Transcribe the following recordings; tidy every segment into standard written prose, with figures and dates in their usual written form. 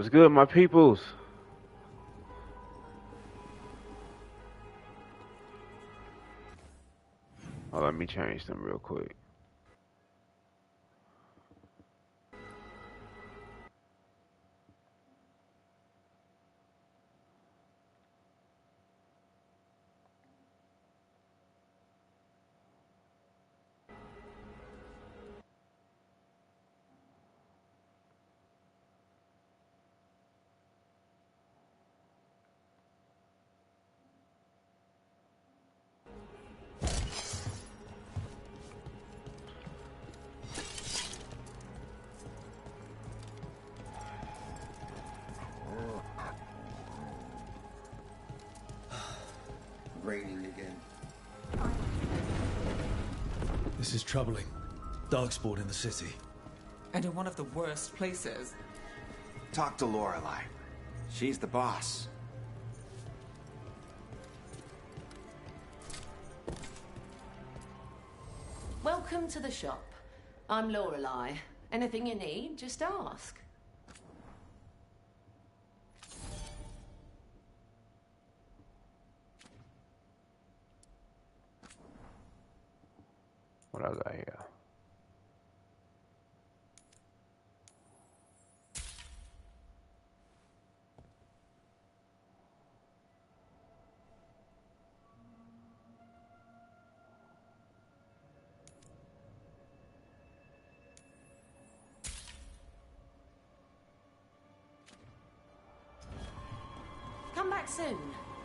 What's good, my peoples? Oh, let me change them real quick. Raining again. This is troubling. Darkspawn in the city. And in one of the worst places. Talk to Lorelei. She's the boss. Welcome to the shop. I'm Lorelei. Anything you need, just ask. What else I hear? Come back soon.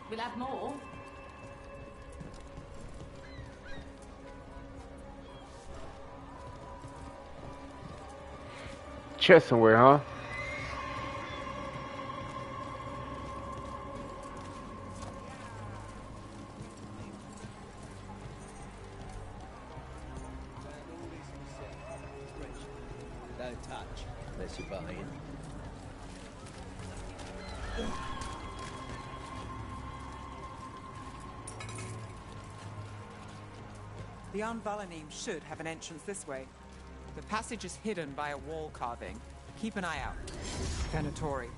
We'll have more. Chest somewhere, huh? Don't touch unless you're buying. The Anvalanim should have an entrance this way. The passage is hidden by a wall carving. Keep an eye out. Venatori.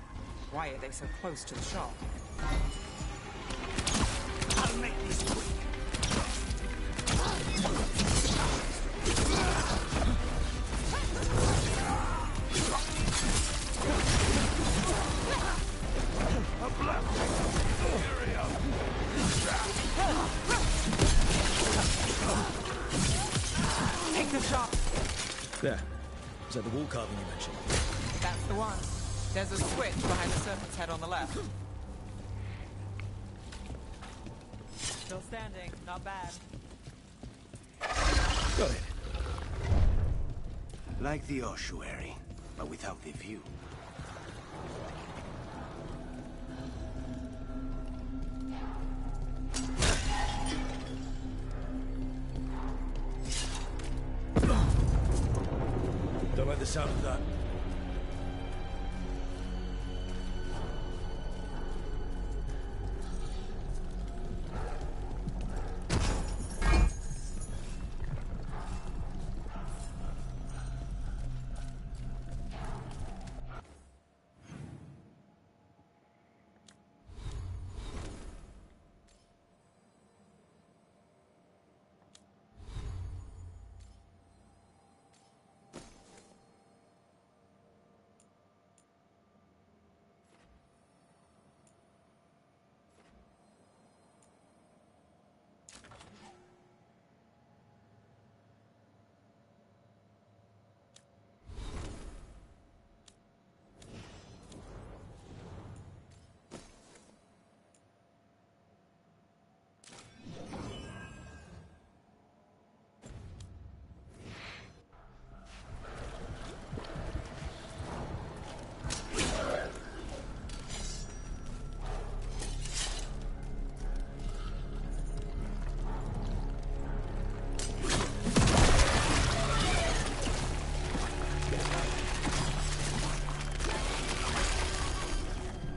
Why are they so close to the shop? I'll make this quick. Take the shop! There. Is that the wall carving you mentioned? That's the one. There's a switch behind the serpent's head on the left. Still standing. Not bad. Got it. Like the ossuary, but without the view. Don't like the sound of that.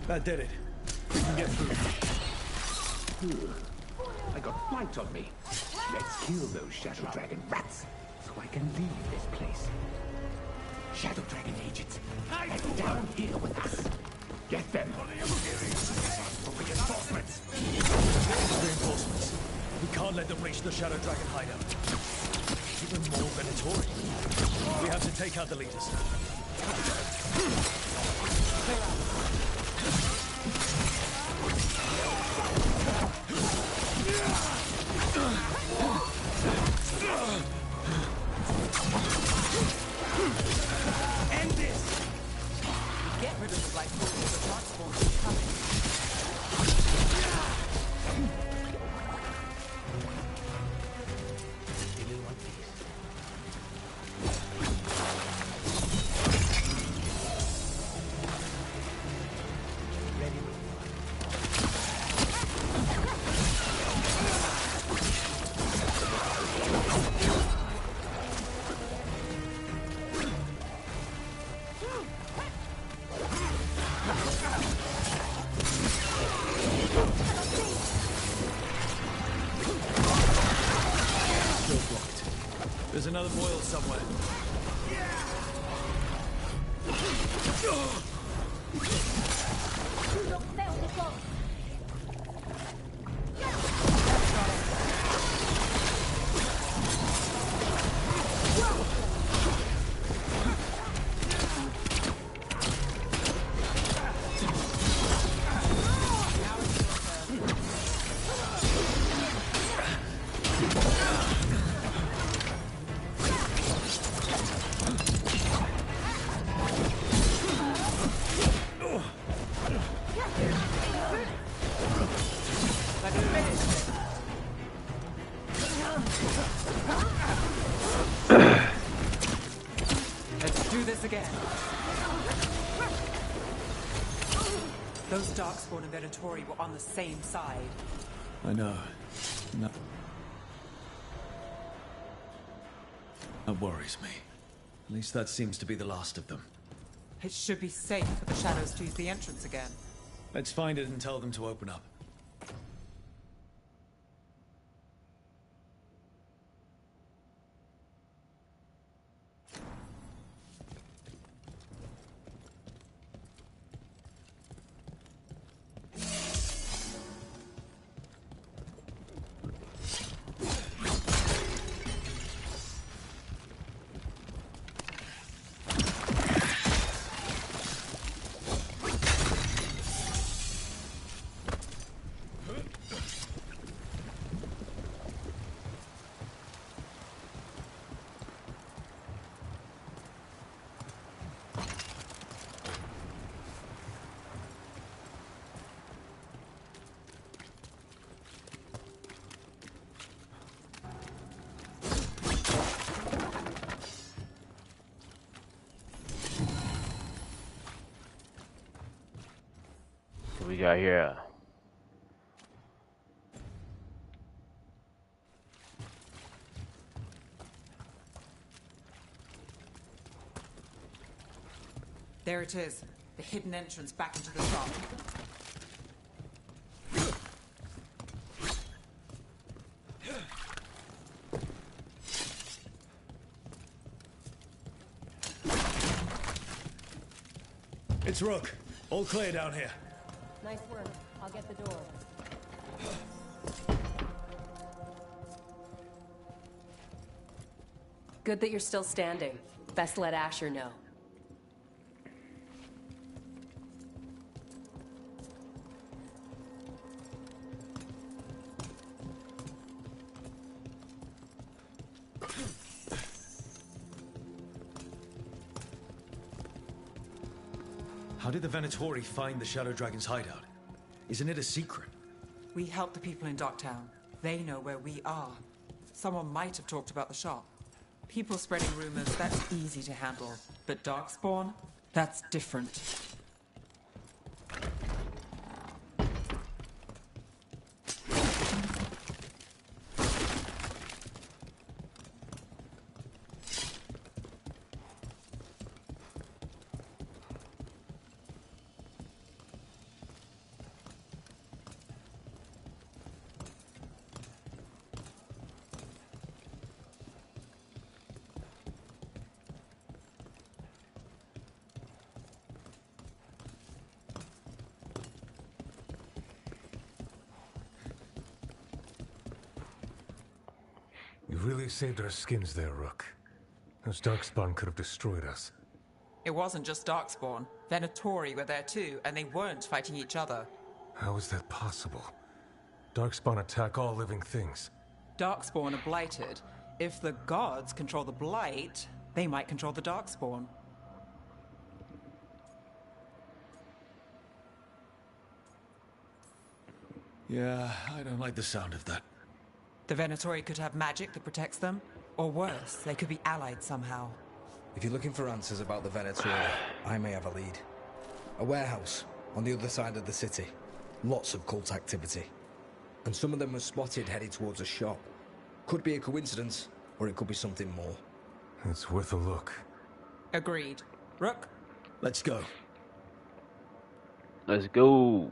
That did it. We can get through. I got flight on me. Let's kill those Shadow Dragon rats, so I can leave this place. Shadow Dragon agents, head down here with us. Get them! Reinforcements! Reinforcements. We can't let them reach the Shadow Dragon hideout. Even more Venatori. We have to take out the leaders. End this! Get rid of the Black Hole, the Darkspawn is coming. There's another boil somewhere. Let's do this again. Those Darkspawn and Venatori were on the same side. I know. No. That worries me. At least that seems to be the last of them. It should be safe for the Shadows to use the entrance again. Let's find it and tell them to open up. What we got here? There it is. The hidden entrance back into the shop. It's Rook. All clear down here. Nice work. I'll get the door. Good that you're still standing. Best let Asher know. How did the Venatori find the Shadow Dragon's hideout? Isn't it a secret? We help the people in Docktown. They know where we are. Someone might have talked about the shop. People spreading rumors, that's easy to handle. But Darkspawn? That's different. You really saved our skins there, Rook. Those Darkspawn could have destroyed us. It wasn't just Darkspawn. Venatori were there too, and they weren't fighting each other. How is that possible? Darkspawn attack all living things. Darkspawn are blighted. If the gods control the blight, they might control the Darkspawn. Yeah, I don't like the sound of that. The Venatori could have magic that protects them, or worse, they could be allied somehow. If you're looking for answers about the Venatori, I may have a lead. A warehouse on the other side of the city. Lots of cult activity. And some of them were spotted headed towards a shop. Could be a coincidence, or it could be something more. It's worth a look. Agreed. Rook? Let's go. Let's go.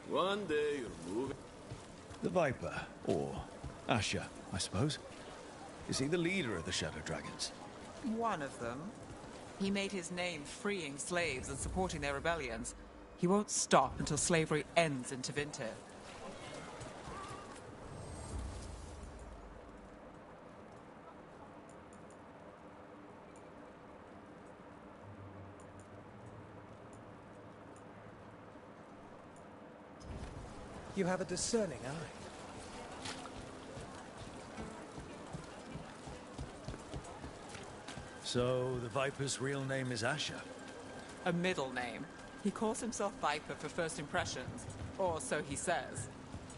One day you're moving. The Viper, or Asher, I suppose. Is he the leader of the Shadow Dragons? One of them. He made his name freeing slaves and supporting their rebellions. He won't stop until slavery ends in Tevinter. You have a discerning eye. So, the Viper's real name is Asher? A middle name. He calls himself Viper for first impressions, or so he says.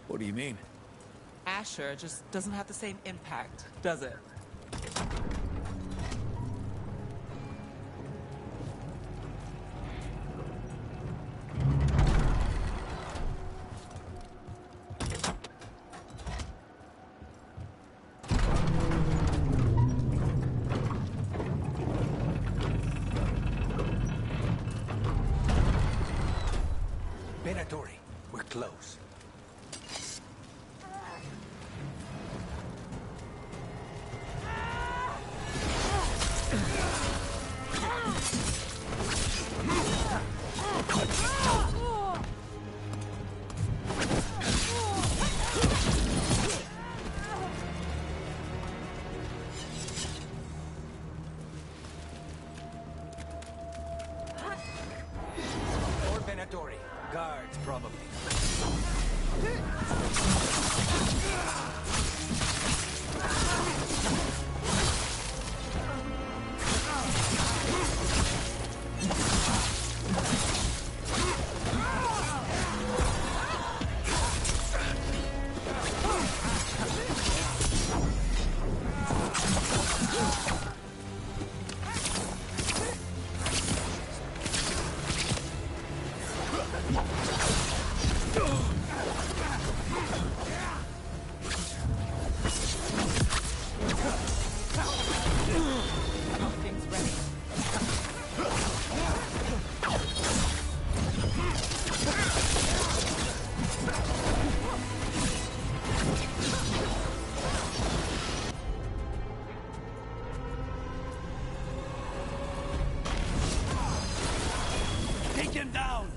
What do you mean? Asher just doesn't have the same impact, does it? Venatori, we're close. More Venatori. Guards, probably. Things ready. Take him down!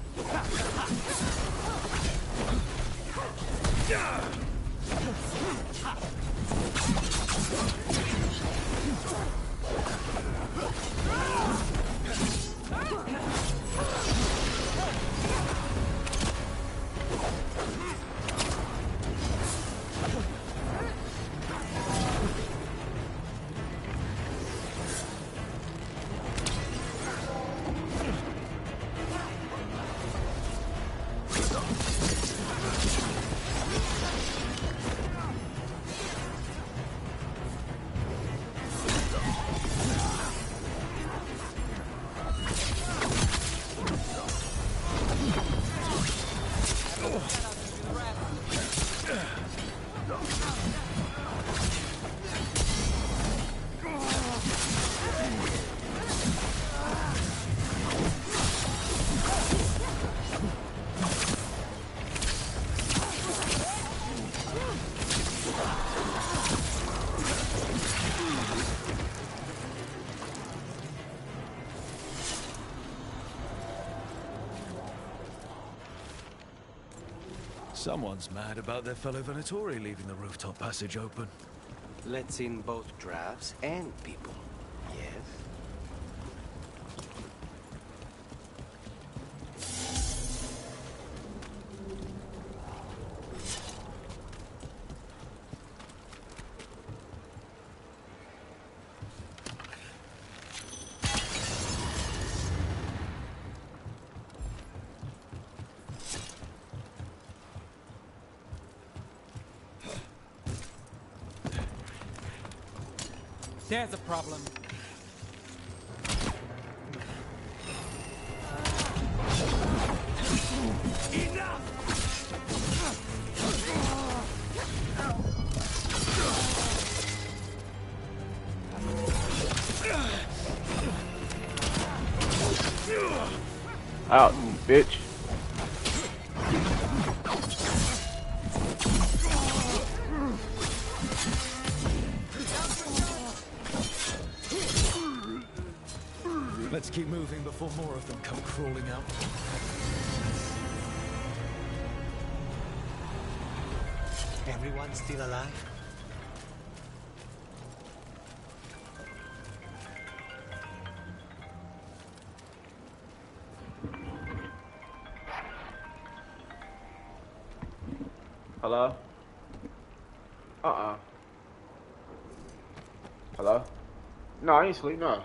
Someone's mad about their fellow Venatori leaving the rooftop passage open. Let's in both drafts and people. Yes? There's a problem. Out, bitch. Let's keep moving before more of them come crawling out. Everyone still alive? Hello? Hello? No, I ain't sleep, no.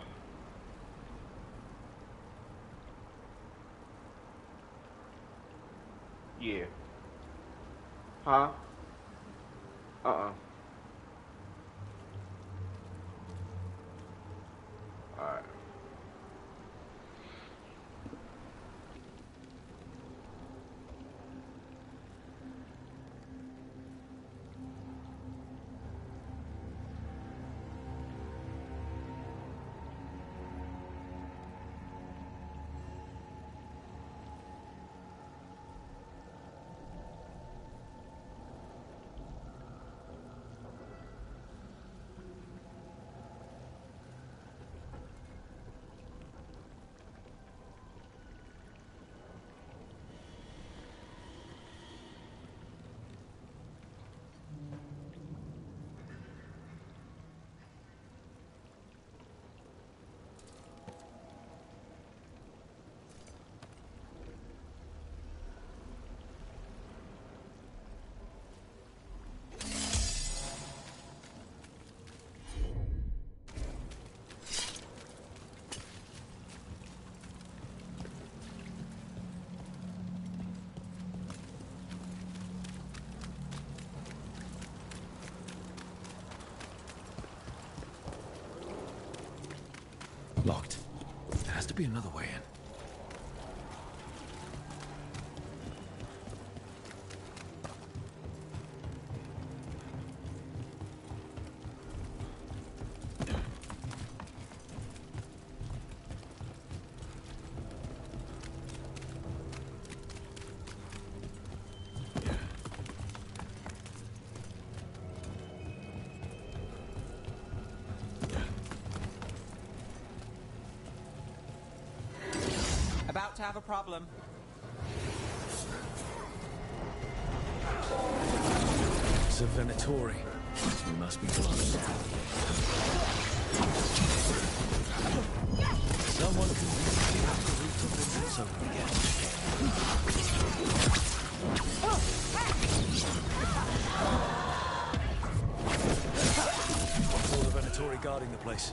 Yeah. Huh? Alright. Locked. There has to be another way in. About to have a problem. It's a Venatori. We must be close. Someone can have the rooftop entrance open again. All the Venatori guarding the place.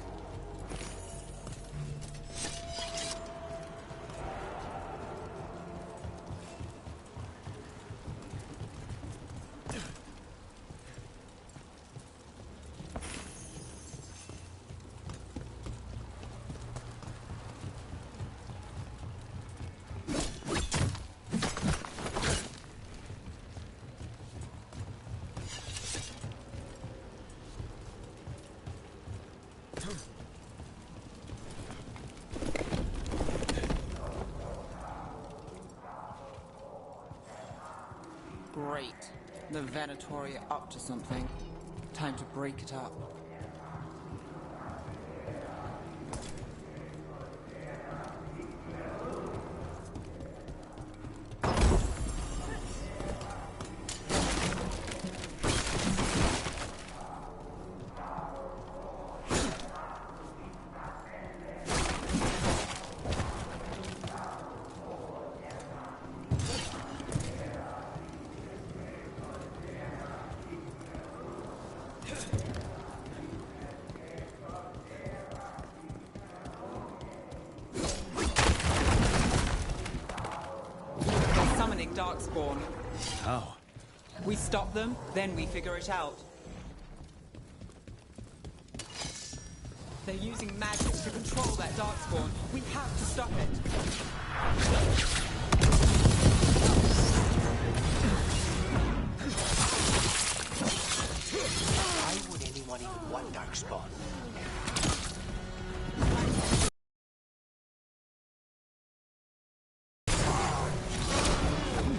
Great. The Venatori are up to something. Time to break it up. How? We stop them, then we figure it out. They're using magic to control that darkspawn. We have to stop it. Why would anyone even want darkspawn?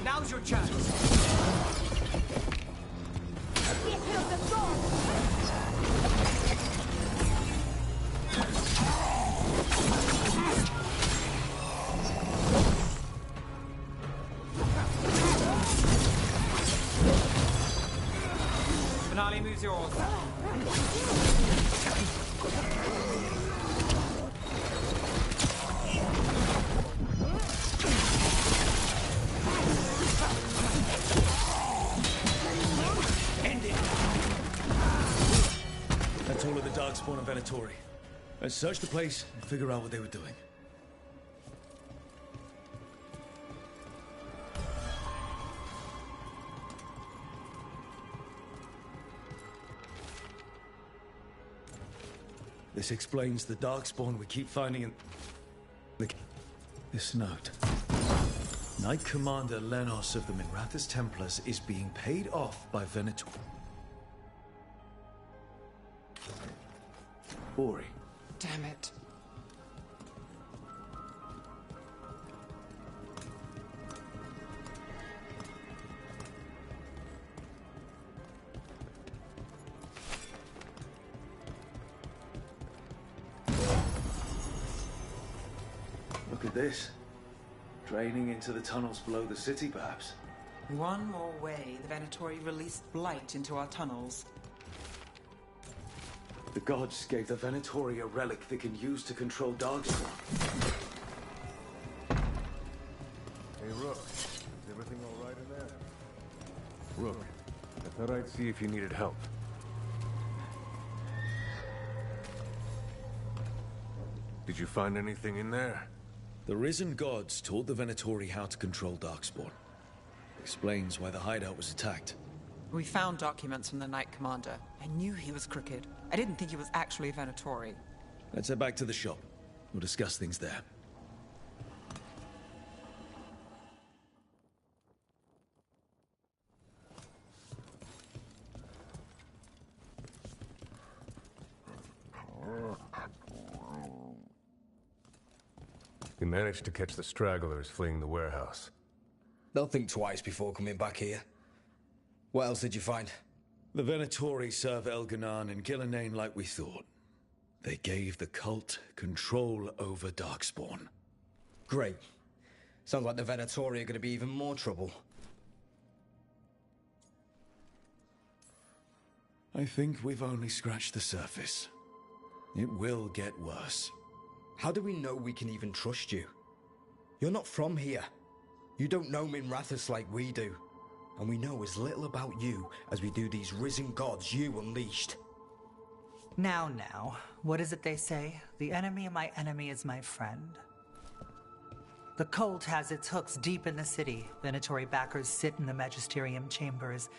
Now's your chance. Finale moves yours. That's all of the darkspawn and Venatori. Let's search the place and figure out what they were doing. This explains the darkspawn we keep finding in... This note. Knight Commander Lenos of the Minrathous Templars is being paid off by Venator. Ori. Damn it. Look at this. Draining into the tunnels below the city, perhaps. One more way, the Venatori released blight into our tunnels. The gods gave the Venatori a relic they can use to control darkspawn. Hey, Rook. Is everything all right in there? Rook, I thought I'd see if you needed help. Did you find anything in there? The risen gods taught the Venatori how to control darkspawn. Explains why the hideout was attacked. We found documents from the Knight Commander. I knew he was crooked. I didn't think he was actually a Venatori. Let's head back to the shop. We'll discuss things there. You managed to catch the stragglers fleeing the warehouse. They'll think twice before coming back here. What else did you find? The Venatori serve Elganan and Gillenane like we thought. They gave the cult control over darkspawn. Great. Sounds like the Venatori are going to be even more trouble. I think we've only scratched the surface. It will get worse. How do we know we can even trust you? You're not from here. You don't know Minrathous like we do. And we know as little about you as we do these risen gods you unleashed. Now, what is it they say? The enemy of my enemy is my friend. The cult has its hooks deep in the city. Venatori backers sit in the magisterium chambers,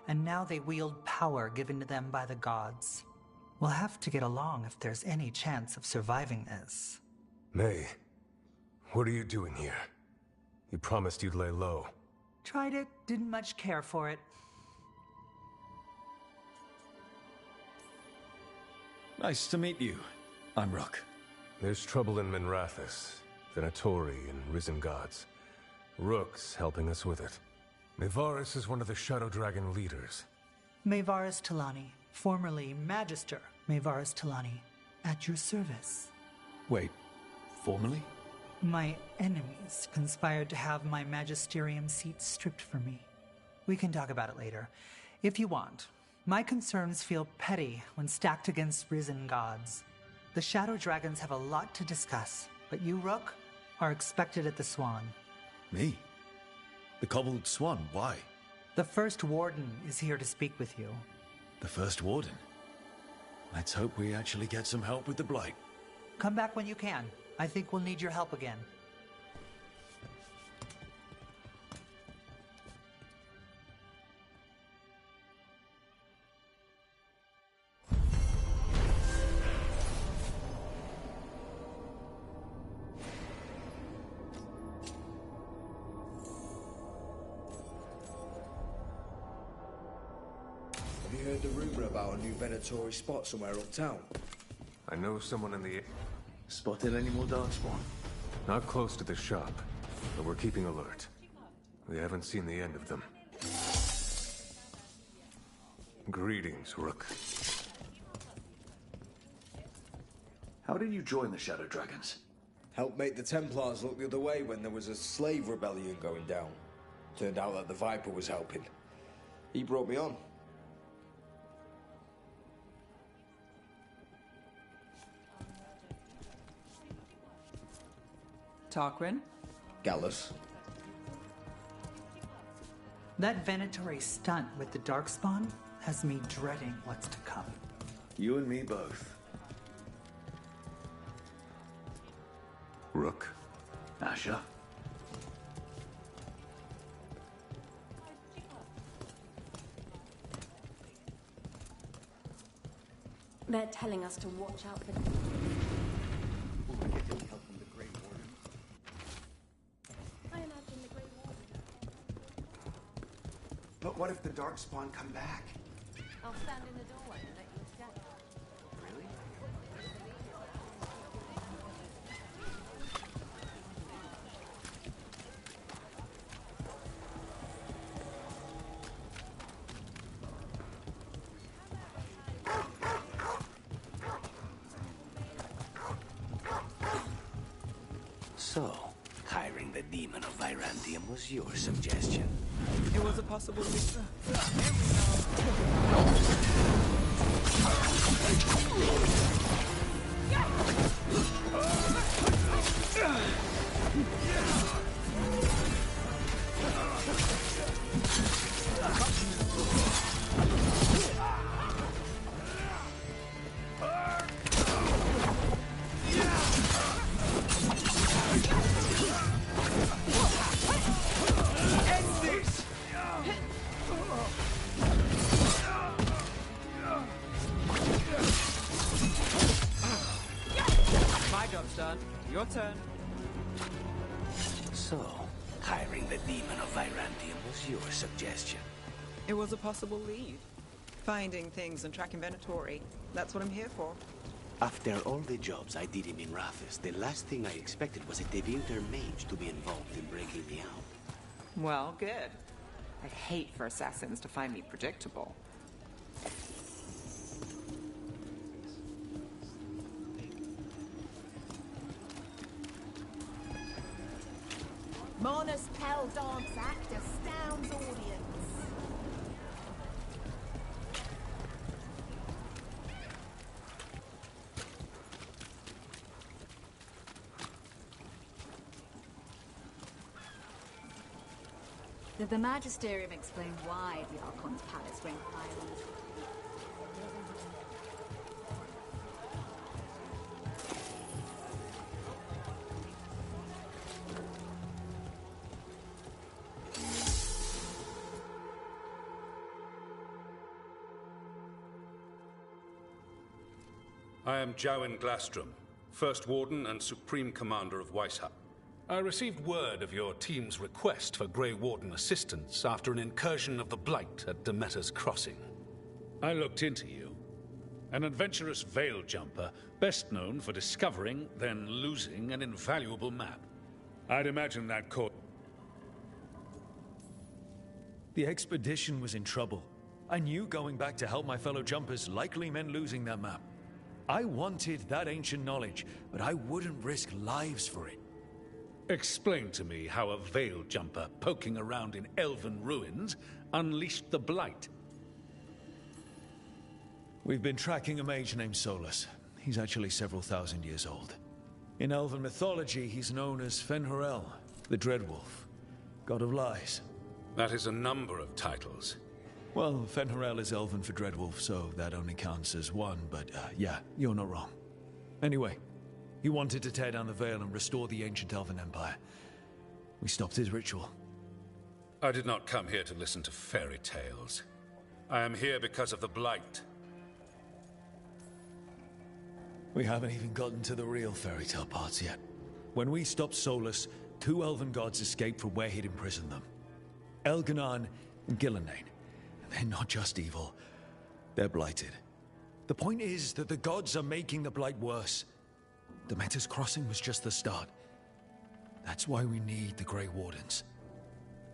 and now they wield power given to them by the gods. We'll have to get along if there's any chance of surviving this. May, what are you doing here? You promised you'd lay low. Tried it, didn't much care for it. Nice to meet you. I'm Rook. There's trouble in Minrathous, Venatori and risen gods. Rook's helping us with it. Mayvaris is one of the Shadow Dragon leaders. Mayvaris Talani, formerly Magister Mayvaris Talani, at your service. Wait, formally? My enemies conspired to have my magisterium seat stripped from me. We can talk about it later, if you want. My concerns feel petty when stacked against risen gods. The Shadow Dragons have a lot to discuss, but you, Rook, are expected at the Swan. Me? The Cobbled Swan, why? The First Warden is here to speak with you. The First Warden? Let's hope we actually get some help with the Blight. Come back when you can. I think we'll need your help again. you heard the rumor about a new Venatori spot somewhere uptown? I know someone in the... Spotted any more darkspawn? Not close to the shop, but we're keeping alert. We haven't seen the end of them. Greetings, Rook. How did you join the Shadow Dragons? Helped make the Templars look the other way when there was a slave rebellion going down. Turned out that the Viper was helping. He brought me on. Tarquin? Gallus. That Venatori stunt with the Darkspawn has me dreading what's to come. You and me both. Rook. Asher? They're telling us to watch out for... But what if the Darkspawn come back? I'll stand in the doorway and let you escape. Really? So, hiring the demon of Virantium was your suggestion. It was a possibility. My job's done. Your turn. So, hiring the demon of Virantium was your suggestion. It was a possible lead. Finding things and tracking Venatori. That's what I'm here for. After all the jobs I did in Minrathis, the last thing I expected was a Devinter mage to be involved in breaking me out. Well, good. I'd hate for assassins to find me predictable. Mona's Pell dance act astounds audience. Did the Magisterium explain why the Archon's palace went violent? I am Jowin Glastrom, First Warden and Supreme Commander of Weishaupt. I received word of your team's request for Grey Warden assistance after an incursion of the Blight at Demeter's Crossing. I looked into you. An adventurous veil jumper, best known for discovering, then losing an invaluable map. I'd imagine that caught... The expedition was in trouble. I knew going back to help my fellow jumpers likely meant losing that map. I wanted that ancient knowledge, but I wouldn't risk lives for it. Explain to me how a veil jumper poking around in elven ruins unleashed the Blight. We've been tracking a mage named Solus. He's actually several thousand years old. In elven mythology, he's known as Fen'Harel, the Dreadwolf, god of lies. That is a number of titles. Well, Fen'Harel is elven for Dreadwolf, so that only counts as one, but yeah, you're not wrong. Anyway, he wanted to tear down the veil and restore the ancient elven empire. We stopped his ritual. I did not come here to listen to fairy tales. I am here because of the Blight. We haven't even gotten to the real fairy tale parts yet. When we stopped Solus, 2 elven gods escaped from where he'd imprisoned them. Elganon and Gillenane. They're not just evil. They're blighted. The point is that the gods are making the blight worse. Demeter's crossing was just the start. That's why we need the Grey Wardens.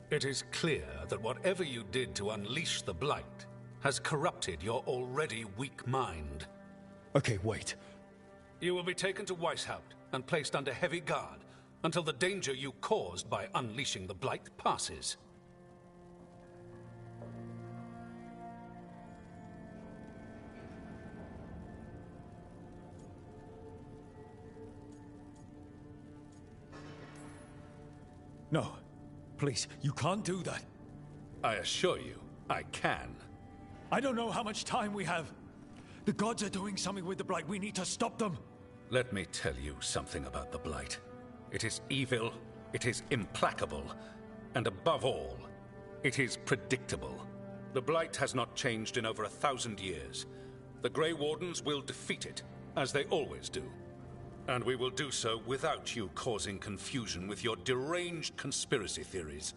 It is clear that whatever you did to unleash the blight has corrupted your already weak mind. Okay, wait. You will be taken to Weishaupt and placed under heavy guard until the danger you caused by unleashing the blight passes. No, please, you can't do that. I assure you, I can. I don't know how much time we have. The gods are doing something with the blight. We need to stop them. Let me tell you something about the blight. It is evil, it is implacable, and above all, it is predictable. The blight has not changed in over 1,000 years. The Grey Wardens will defeat it, as they always do. And we will do so without you causing confusion with your deranged conspiracy theories.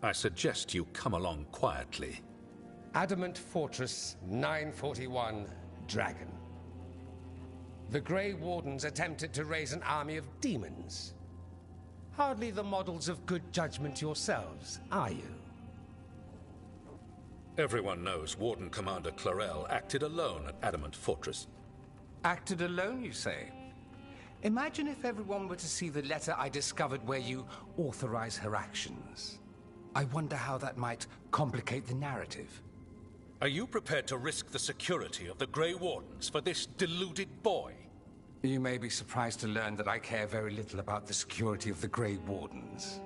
I suggest you come along quietly. Adamant Fortress 941, Dragon. The Grey Wardens attempted to raise an army of demons. Hardly the models of good judgment yourselves, are you? Everyone knows Warden Commander Clarel acted alone at Adamant Fortress. Acted alone, you say? Imagine if everyone were to see the letter I discovered where you authorize her actions. I wonder how that might complicate the narrative. Are you prepared to risk the security of the Grey Wardens for this deluded boy? You may be surprised to learn that I care very little about the security of the Grey Wardens.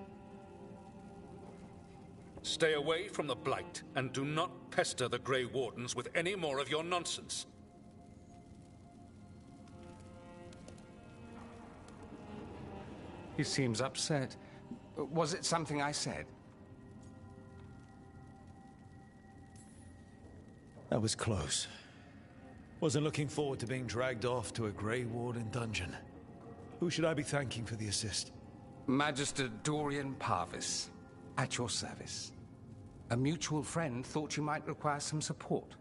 Stay away from the Blight, and do not pester the Grey Wardens with any more of your nonsense. He seems upset. Was it something I said? That was close. Wasn't looking forward to being dragged off to a Grey Warden dungeon. Who should I be thanking for the assist? Magister Dorian Parvis, at your service. A mutual friend thought you might require some support.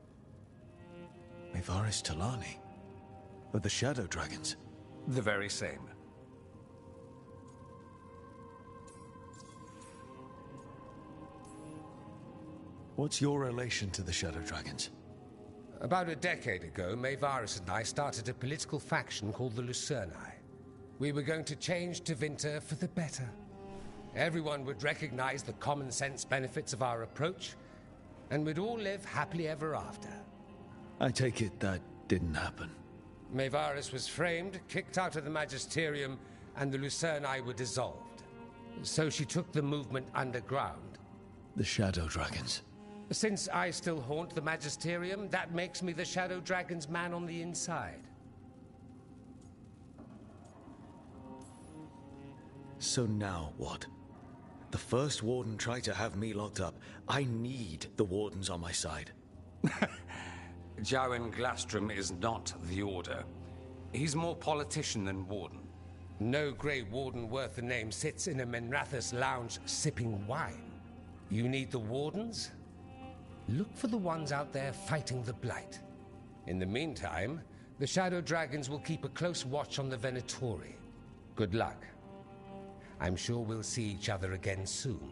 Mevaris Talani? Of the Shadow Dragons? The very same. What's your relation to the Shadow Dragons? About a decade ago, Mevaris and I started a political faction called the Lucerni. We were going to change Tevinter for the better. Everyone would recognize the common sense benefits of our approach, and we'd all live happily ever after. I take it that didn't happen. Mevaris was framed, kicked out of the Magisterium, and the Lucerni were dissolved. So she took the movement underground. The Shadow Dragons. Since I still haunt the Magisterium, that makes me the Shadow Dragon's man on the inside. So now what? The First Warden tried to have me locked up. I need the Wardens on my side. Jowen Glastrom is not the Order. He's more politician than Warden. No Grey Warden worth the name sits in a Menrathis lounge sipping wine. You need the Wardens? Look for the ones out there fighting the Blight. In the meantime, the Shadow Dragons will keep a close watch on the Venatori. Good luck. I'm sure we'll see each other again soon.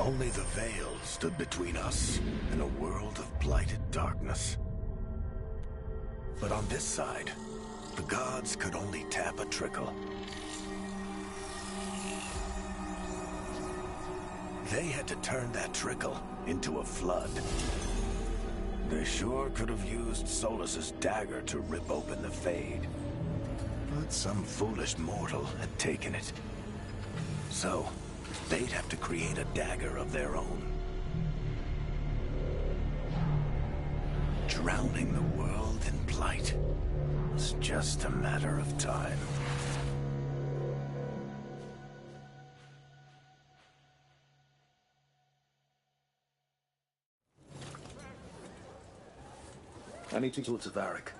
Only the Veil stood between us and a world of blighted darkness. But on this side, the gods could only tap a trickle. They had to turn that trickle into a flood. They sure could have used Solus's dagger to rip open the Fade. But some foolish mortal had taken it. So, they'd have to create a dagger of their own. Drowning the world in blight was just a matter of time. I need to talk to Varric.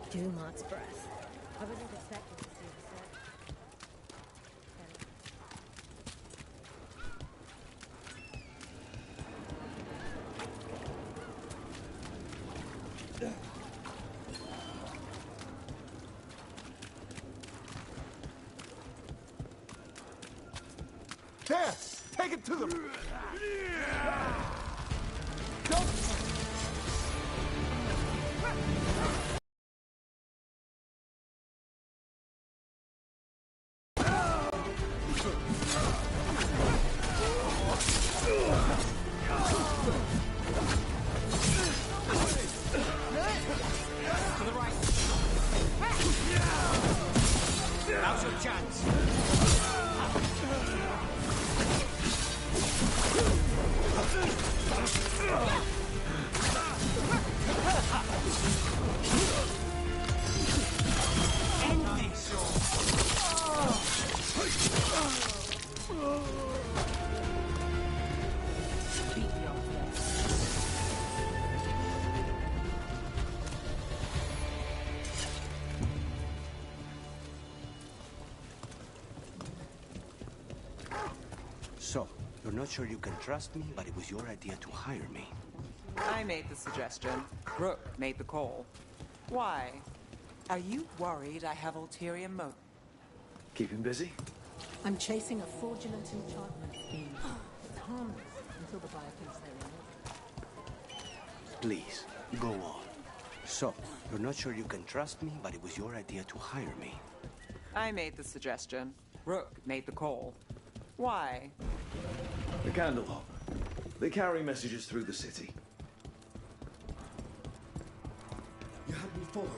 Dumart's breath. I wasn't expecting to see the set. There! Take it to them! To the right. Now's your chance. So, you're not sure you can trust me, but it was your idea to hire me. I made the suggestion. Rook made the call. Why? Are you worried I have ulterior motive? Keep him busy? I'm chasing a fraudulent enchantment scheme. It's harmless until the buyer thinks they're in. Please, go on. So, you're not sure you can trust me, but it was your idea to hire me. I made the suggestion. Rook made the call. Why? The Candlehopper. They carry messages through the city. You had me followed.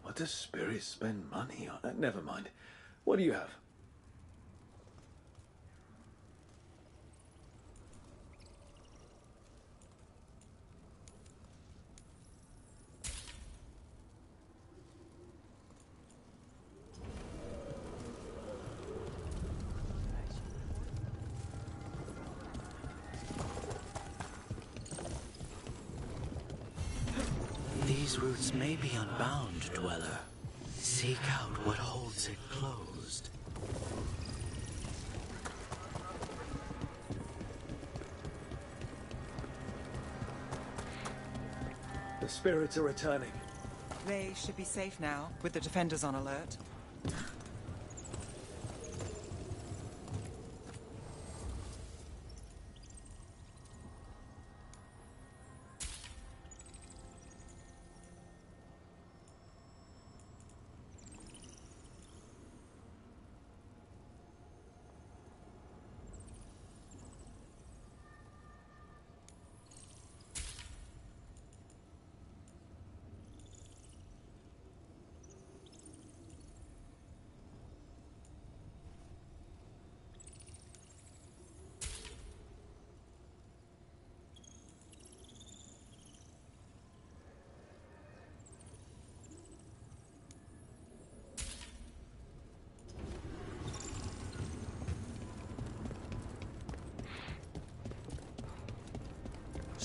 What does Spirit spend money on? Never mind. What do you have? These roots may be unbound, Dweller. Seek out what holds it closed. The spirits are returning. They should be safe now, with the defenders on alert.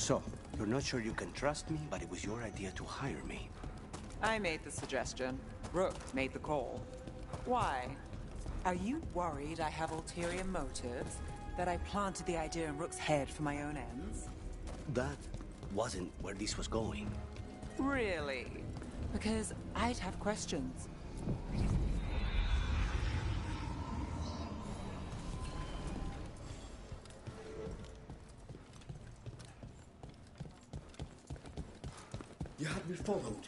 So, you're not sure you can trust me, but it was your idea to hire me. I made the suggestion. Rook made the call. Why? Are you worried I have ulterior motives? That I planted the idea in Rook's head for my own ends? That wasn't where this was going. Really? Because I'd have questions. You had me followed.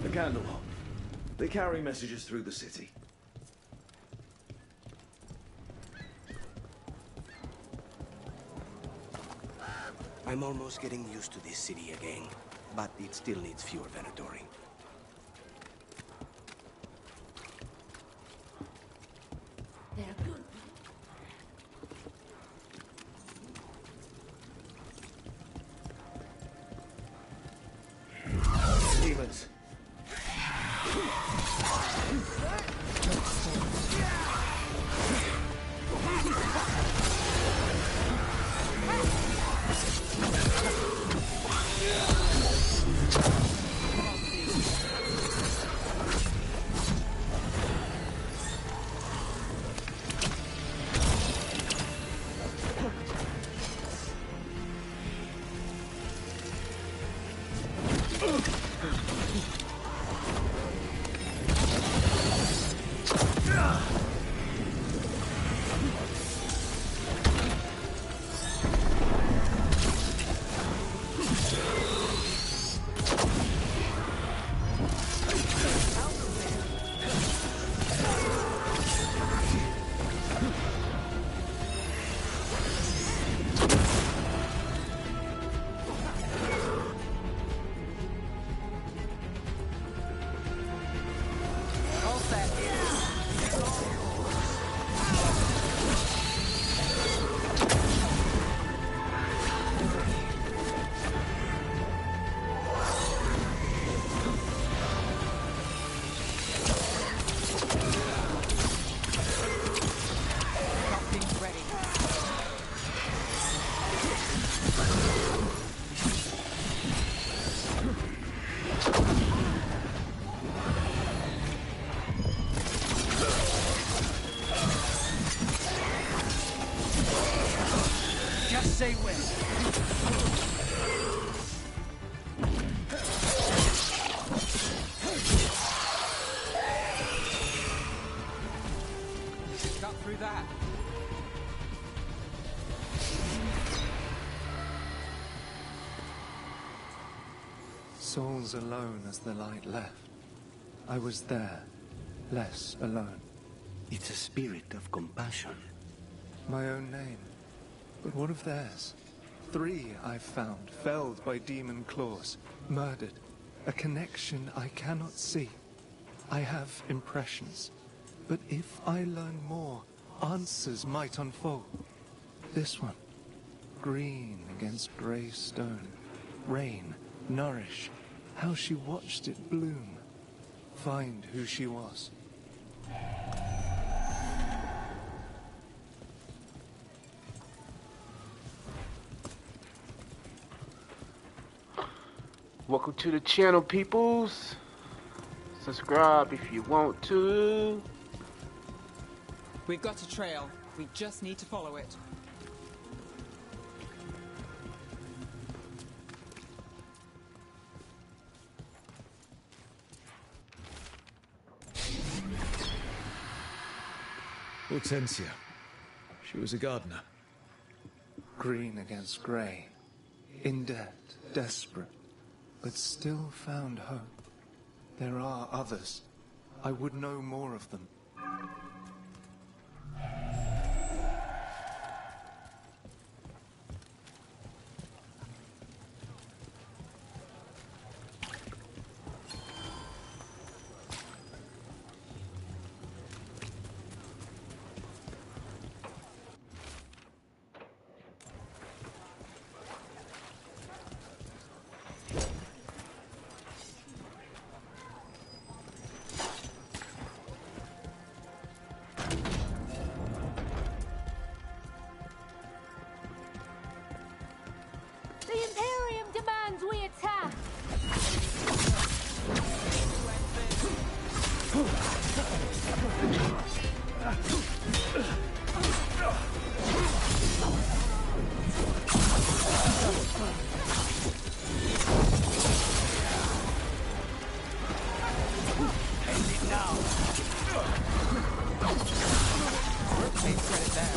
The Candlehawk. They carry messages through the city. I'm almost getting used to this city again, but it still needs fewer Venatori. They're good. Demons. Just say when. Got through that. Souls alone as the light left. I was there, less alone. It's a spirit of compassion. My own name. But what of theirs? 3 I've found, felled by demon claws, murdered. A connection I cannot see. I have impressions. But if I learn more, answers might unfold. This one. Green against grey stone. Rain, nourish. How she watched it bloom. Find who she was. Welcome to the channel, peoples. Subscribe if you want to. We've got a trail. We just need to follow it. Hortensia. She was a gardener. Green against grey. In debt, desperate. But still found hope. There are others. I would know more of them. The Imperium demands we attack. End it now. Take credit there.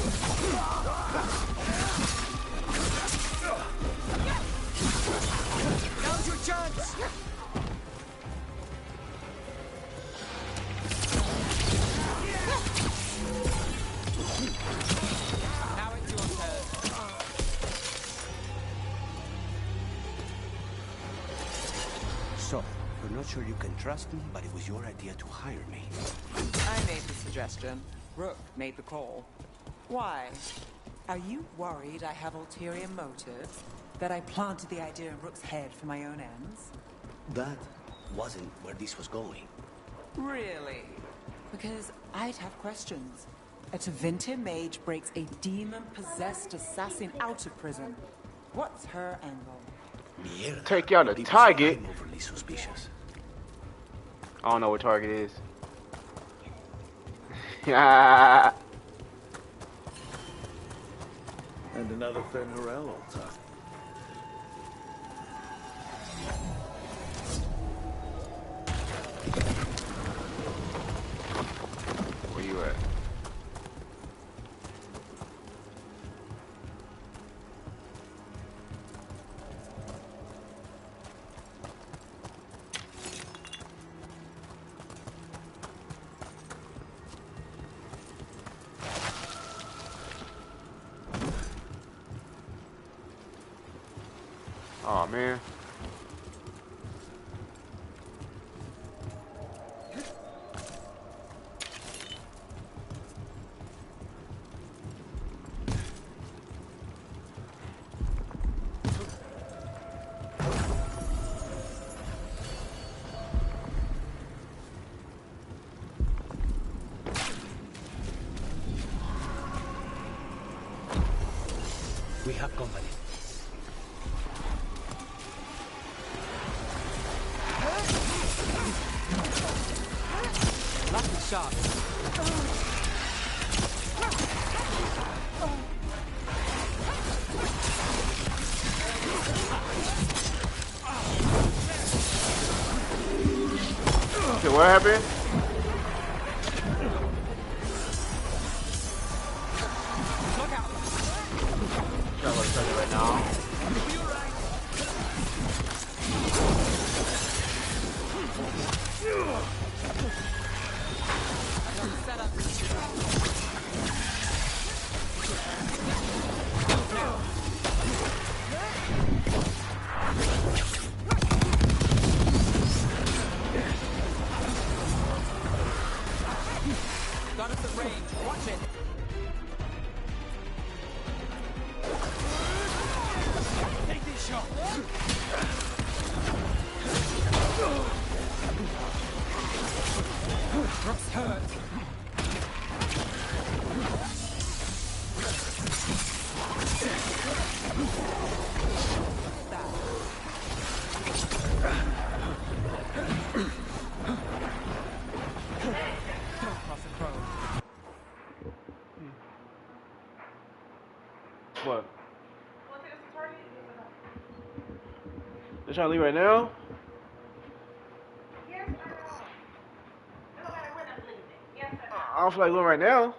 Now's your chance. Now it's your turn. So, you're not sure you can trust me, but it was your idea to hire me. I made the suggestion. Rook made the call. Why? Are you worried I have ulterior motives? That I planted the idea in Rook's head for my own ends? That wasn't where this was going. Really? Because I'd have questions. A Tevinter mage breaks a demon-possessed assassin out of prison. What's her angle? Mierda. Take out a People target. say I'm overly suspicious. I don't know what target is. Yeah. And another Fenrirel altar. Where you at? Oh man. We have company. Lucky shot. Okay, what happened? Look out. Trying to look right now. Set up. Got us at range. Watch it. Take this shot. Rook's hurt. What? They're trying to leave right now? I don't feel like going right now.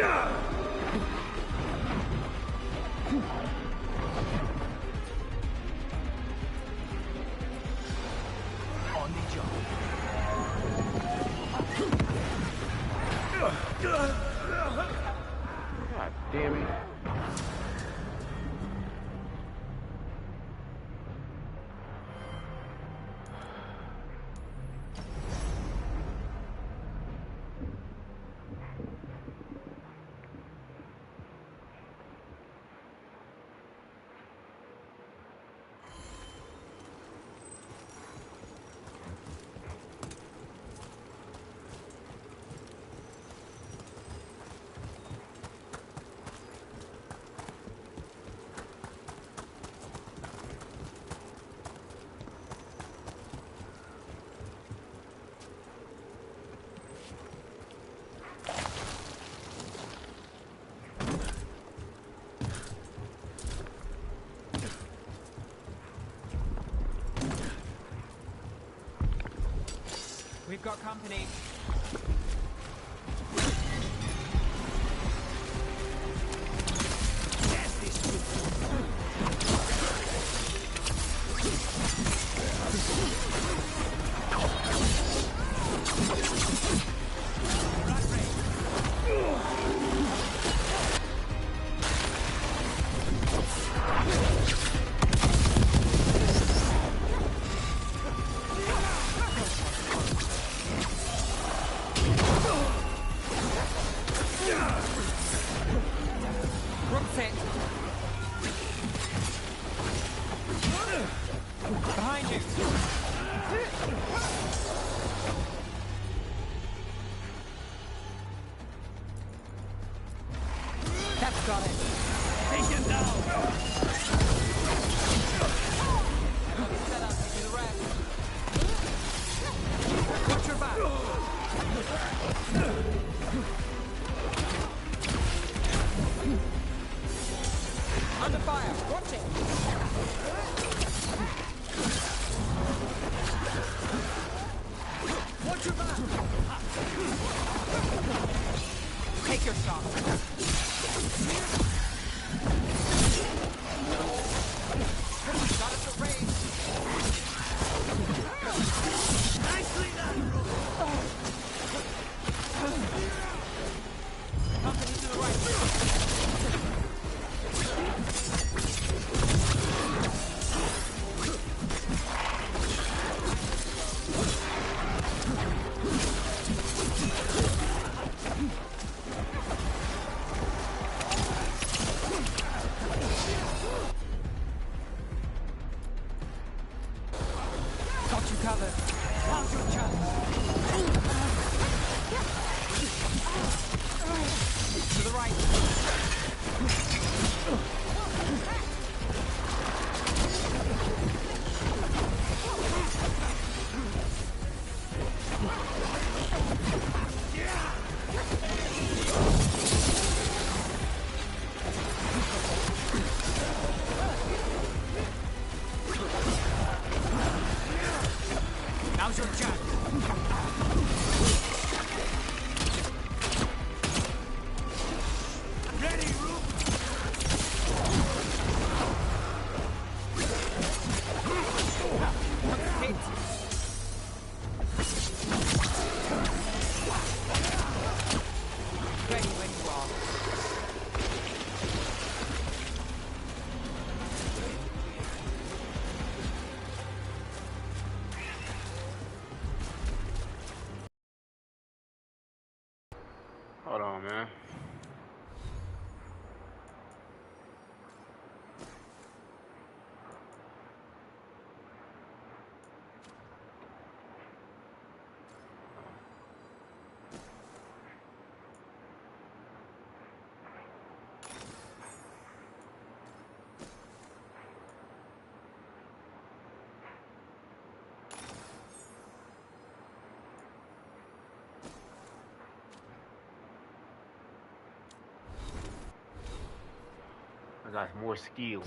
On the job. God damn it. We've got company. Behind you! That's got it. Take him down! Set up to the rest. Watch your back! Under fire! Watch it! Watch your back! Take your shot. Shot at the range. Nicely done. Company to the right. Got you covered. Now's your chance. To the right. Now's your chance. Ready, Rook? Hit. Ready when you are. Hold on, man. I got more skills.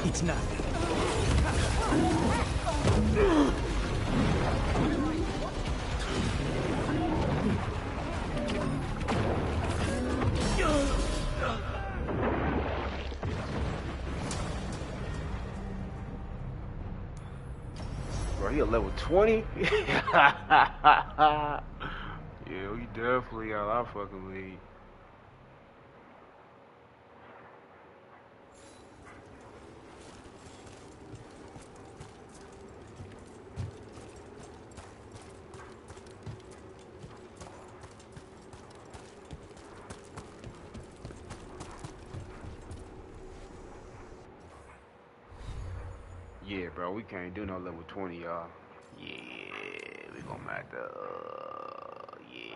It's nothing. Bro, he a level 20? Yeah, he definitely out our fucking league. Yeah, bro, we can't do no level 20, y'all. Yeah, we gonna have to, yeah.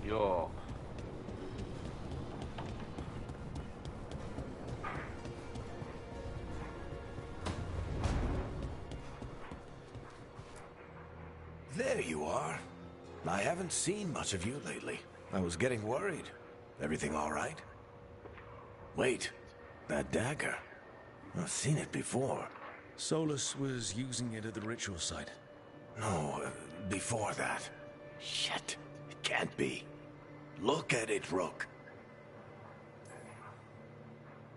Yo. There you are. I haven't seen much of you lately. I was getting worried. Everything all right? Wait, That dagger. I've seen it before. Solus was using it at the ritual site. No, before that. Shit. It can't be. Look at it, Rook.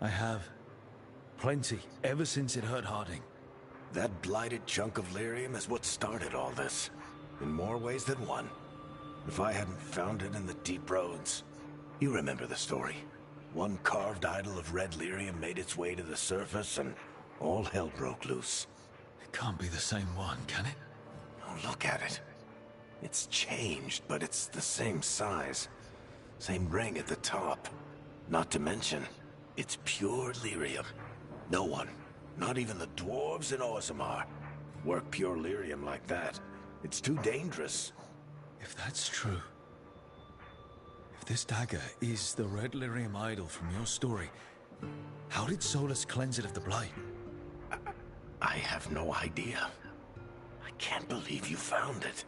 I have. Plenty, ever since it hurt Harding. That blighted chunk of lyrium is what started all this. In more ways than one. If I hadn't found it in the deep roads. You remember the story. One carved idol of red lyrium made its way to the surface and all hell broke loose. It can't be the same one, can it? Oh, look at it. It's changed, but it's the same size. Same ring at the top. Not to mention, it's pure lyrium. No one, not even the dwarves in Orzammar, work pure lyrium like that. It's too dangerous. If that's true... If this dagger is the red lyrium idol from your story, how did Solus cleanse it of the blight? I have no idea. I can't believe you found it.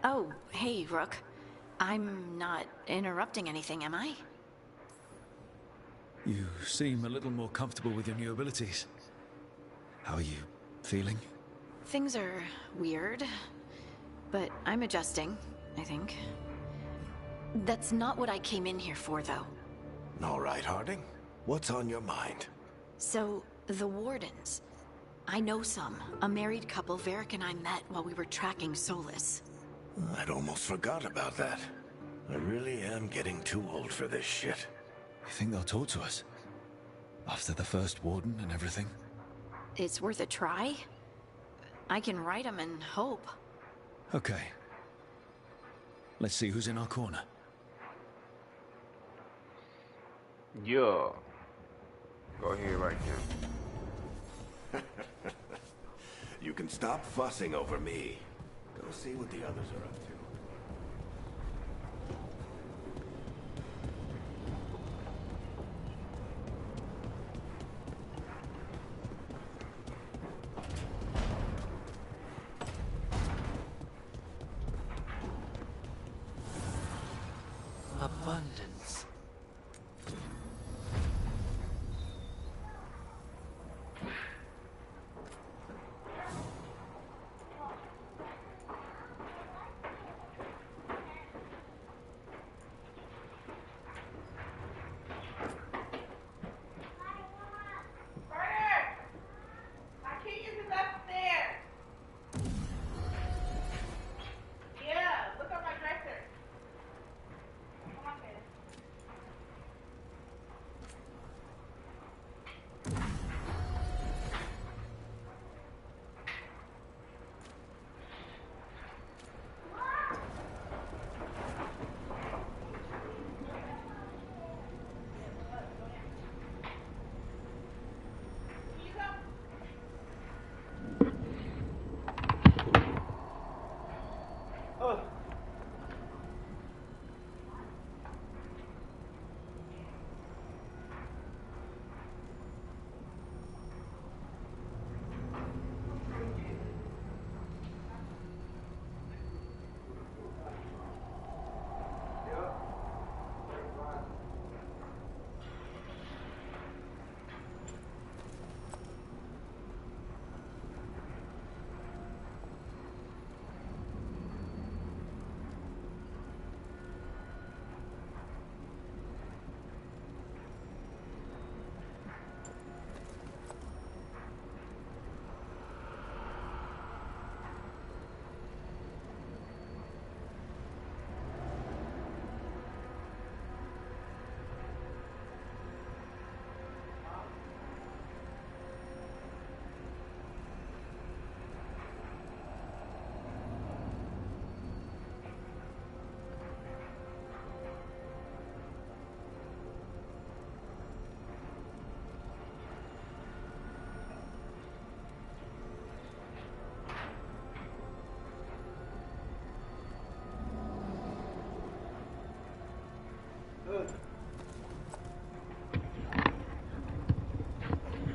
Oh, hey, Rook. I'm not interrupting anything, am I? You seem a little more comfortable with your new abilities. How are you feeling? Things are weird, but I'm adjusting, I think. That's not what I came in here for, though. All right, Harding. What's on your mind? So, the Wardens. I know some. A married couple Varric and I met while we were tracking Solus. I'd almost forgot about that. I really am getting too old for this shit. You think they'll talk to us? After the first Warden and everything? It's worth a try. I can write them and hope. Okay. Let's see who's in our corner. Yeah. Go ahead right now. You can stop fussing over me. Go see what the others are up to. Abundance.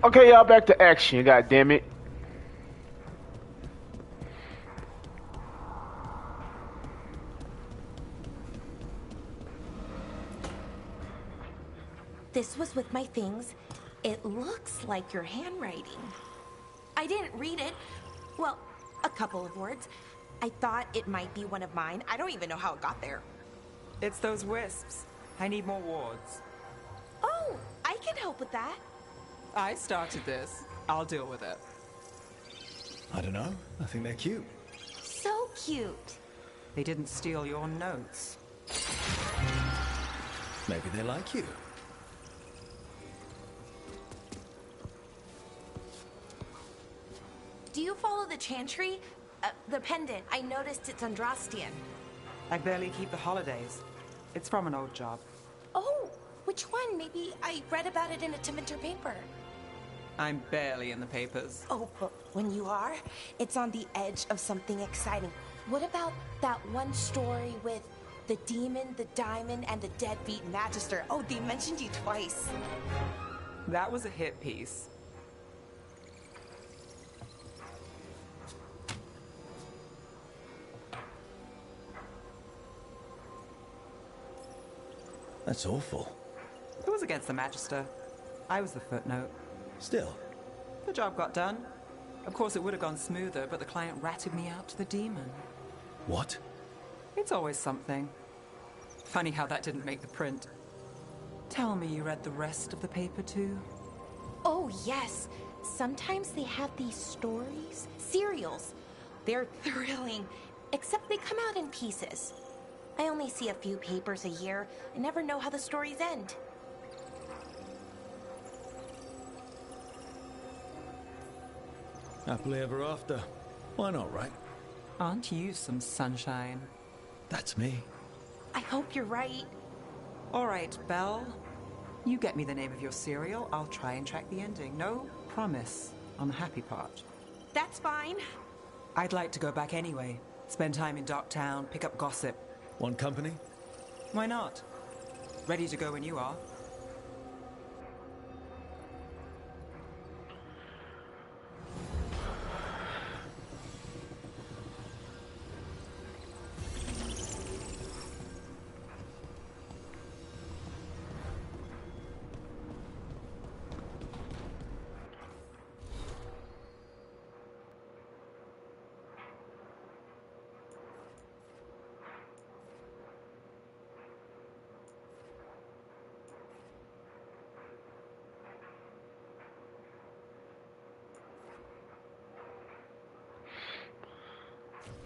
Okay, y'all, back to action. God damn it. This was with my things. It looks like your handwriting. I didn't read it. Well, a couple of words. I thought it might be one of mine. I don't even know how it got there. It's those wisps. I need more wards. Oh, I can help with that. I started this. I'll deal with it. I don't know. I think they're cute. So cute. They didn't steal your notes. Maybe they like you. Do you follow the chantry? The pendant. I noticed it's Andrastian. I barely keep the holidays. It's from an old job. Oh, which one? Maybe I read about it in a Timinter paper. I'm barely in the papers. Oh, but when you are, it's on the edge of something exciting. What about that one story with the demon, the diamond, and the deadbeat magister? Oh, they mentioned you twice. That was a hit piece. That's awful. It was against the magister. I was the footnote. Still. The job got done. Of course, it would have gone smoother, but the client ratted me out to the demon. What? It's always something. Funny how that didn't make the print. Tell me you read the rest of the paper, too? Oh, yes. Sometimes they have these stories. Serials. They're thrilling, except they come out in pieces. I only see a few papers a year. I never know how the stories end. Happily ever after. Why not, right? Aren't you some sunshine? That's me. I hope you're right. All right, Belle. You get me the name of your serial. I'll try and track the ending. No promise on the happy part. That's fine. I'd like to go back anyway. Spend time in Docktown, pick up gossip. Want company? Why not? Ready to go when you are.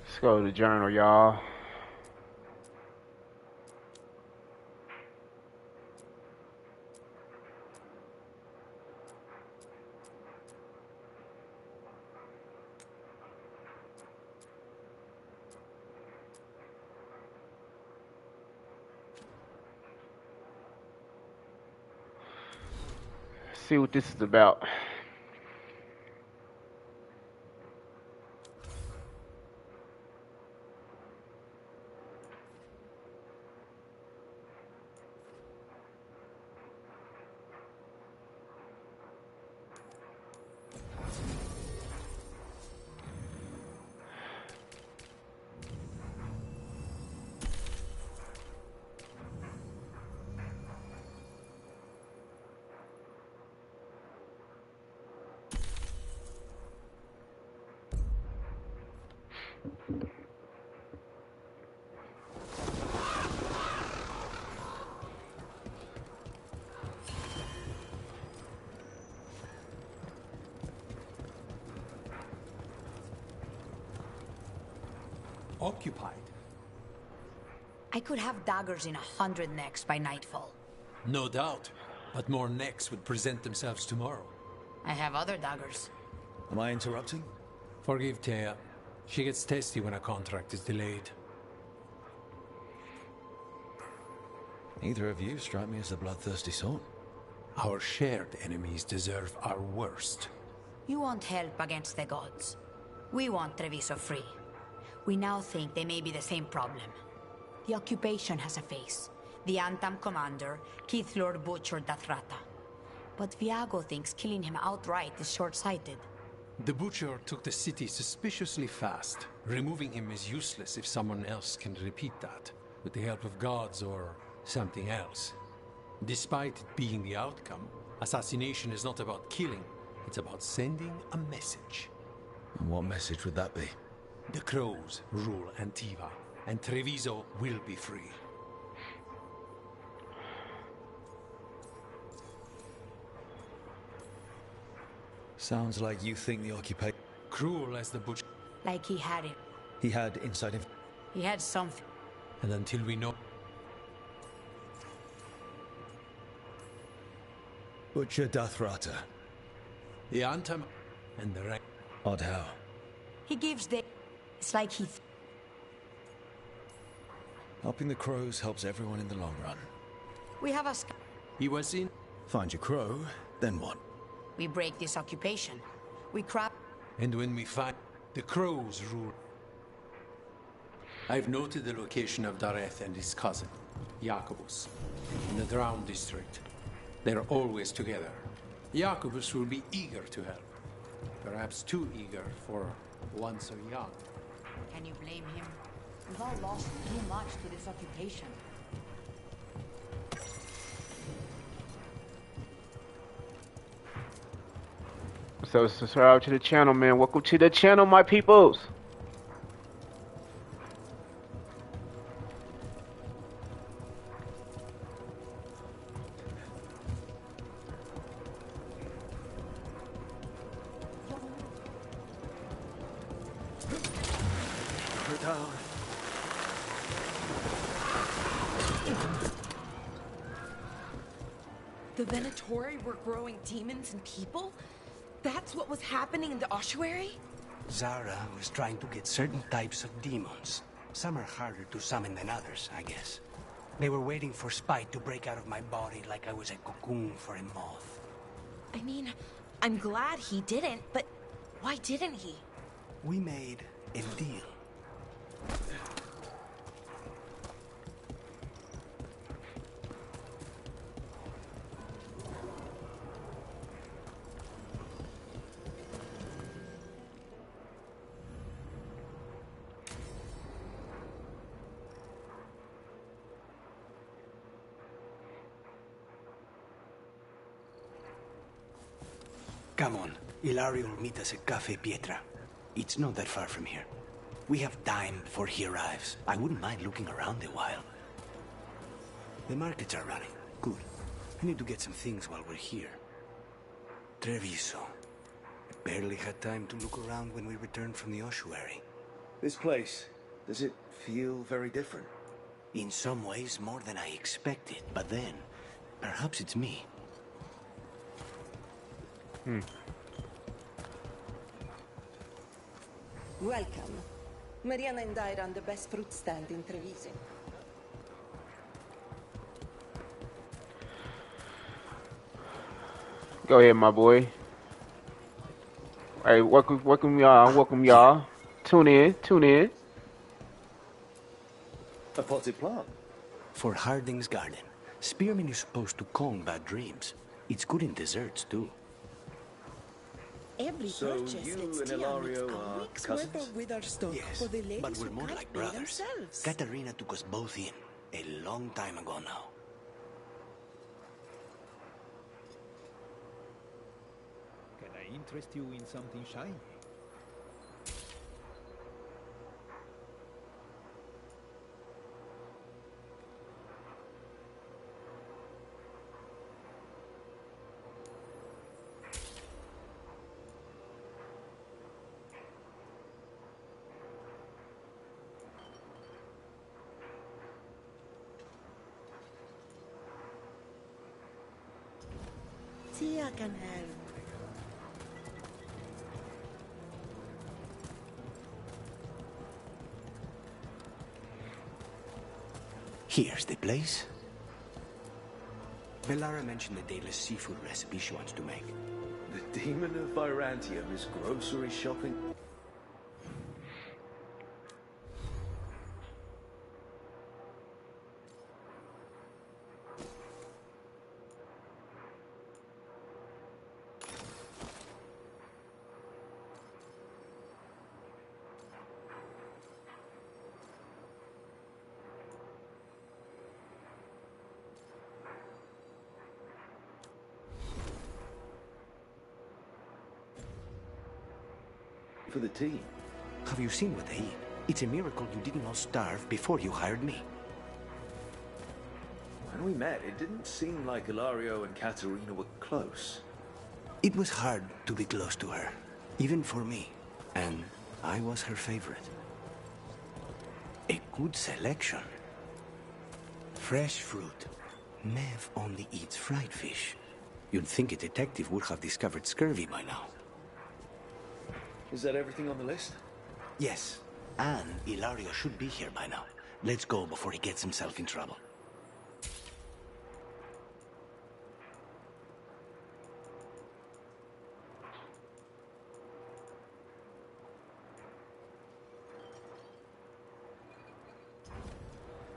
Let's go to the journal, y'all. See what this is about. Occupied. I could have daggers in 100 necks by nightfall. No doubt, but more necks would present themselves tomorrow. I have other daggers. Am I interrupting? Forgive Thea. She gets testy when a contract is delayed. Neither of you strike me as the bloodthirsty sort. Our shared enemies deserve our worst. You want help against the gods. We want Treviso free. We now think they may be the same problem. The occupation has a face. The Antam commander, Keith Lord butchered Dathrata. But Viago thinks killing him outright is short-sighted. The Butcher took the city suspiciously fast. Removing him is useless if someone else can repeat that, with the help of gods or something else. Despite it being the outcome, Assassination is not about killing, it's about sending a message. And what message would that be? The Crows rule Antiva, and Treviso will be free. Sounds like you think the occupation... Cruel as the butcher. Like he had it. He had inside him. He had something. And until we know... Butcher Dathrata. The Antam and the right. Odd how. He gives the... It's like he... Helping the crows helps everyone in the long run. We have a... He was in... Find your crow, then what? We break this occupation. We crap... And when we find... The Crows rule. I've noted the location of Dareth and his cousin, Jacobus, in the Drown district. They're always together. Jacobus will be eager to help. Perhaps too eager for one so young. Can you blame him? We've all lost too much to this occupation. So subscribe to the channel, man. Welcome to the channel, my peoples. We're down. The Venatori were growing demons and people? That's what was happening in the ossuary? Zara was trying to get certain types of demons. Some are harder to summon than others, I guess. They were waiting for Spite to break out of my body like I was a cocoon for a moth. I mean, I'm glad he didn't, but why didn't he? We made a deal. Come on, Ilario will meet us at Cafe Pietra. It's not that far from here. We have time before he arrives. I wouldn't mind looking around a while. The markets are running. Good. I need to get some things while we're here. Treviso. I barely had time to look around when we returned from the ossuary. This place, does it feel very different? In some ways, more than I expected. But then, perhaps it's me. Welcome. Mariana and I run the best fruit stand in Treviso. Go ahead, my boy. Hey, welcome y'all. Tune in. A potted plant? For Harding's garden. Spearmint is supposed to calm bad dreams. It's good in desserts, too. Every So purchase you gets and Tia Ilario a are week's cousins? worth of wither stock Yes, for the ladies but we're who more can't like pay brothers. themselves. Katarina took us both in, a long time ago now. Can I interest you in something shiny? Tia can help. Here's the place. Bellara mentioned the dayless seafood recipe she wants to make. The demon of Virantium is grocery shopping? for the team. Have you seen what they eat? It's a miracle you didn't all starve before you hired me. When we met, it didn't seem like Ilario and Katerina were close. It was hard to be close to her, even for me. And I was her favorite. A good selection. Fresh fruit. Mev only eats fried fish. You'd think a detective would have discovered scurvy by now. Is that everything on the list? Yes, and Ilario should be here by now. Let's go before he gets himself in trouble.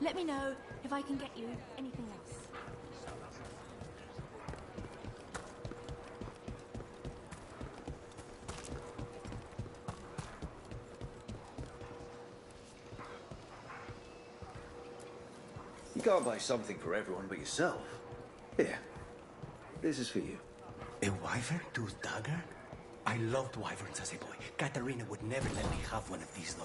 Let me know if I can get you anything else. You can't buy something for everyone but yourself. Here, this is for you. A wyvern-toothed dagger? I loved wyverns as a boy. Katerina would never let me have one of these, though.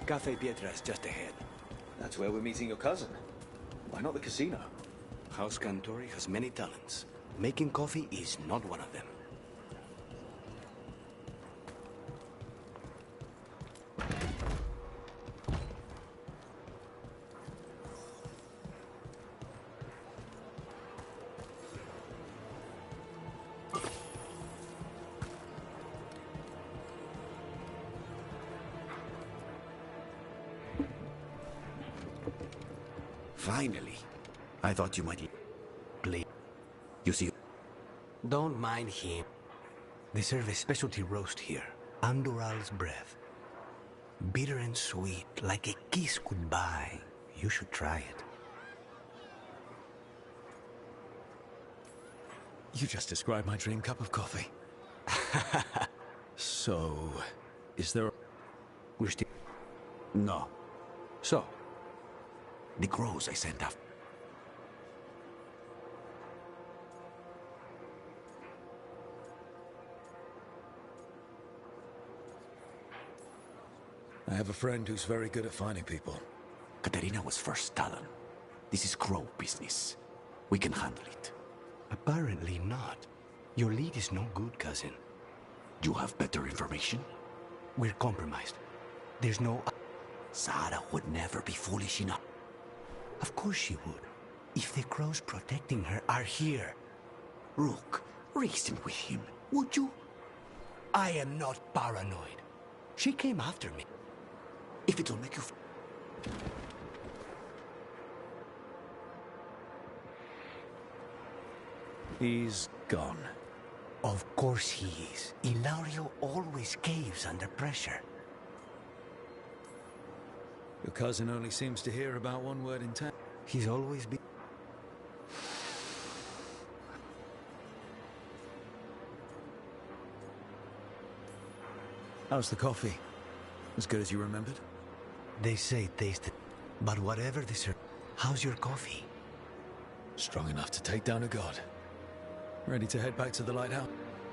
Cafe Pietra is just ahead. That's where we're meeting your cousin. Why not the casino? House Cantori has many talents. Making coffee is not one of them. Finally. I thought you might... Please. You see... Don't mind him. They serve a specialty roast here. Andoral's breath. Bitter and sweet, like a kiss goodbye. You should try it. You just described my dream cup of coffee. So, is there... We're still... No. So, the crows I sent after. I have a friend who's very good at finding people. Katerina was first Talon. This is crow business. We can handle it. Apparently not. Your lead is no good, cousin. You have better information? We're compromised. There's no... Sarah would never be foolish enough. Of course she would. If the crows protecting her are here. Rook, reason with him, would you? I am not paranoid. She came after me. If it'll make you... He's gone. Of course he is. Ilario always caves under pressure. Your cousin only seems to hear about one word in town. He's always been... How's the coffee? As good as you remembered? They say it tasted... But whatever the sir... How's your coffee? Strong enough to take down a god. Ready to head back to the lighthouse?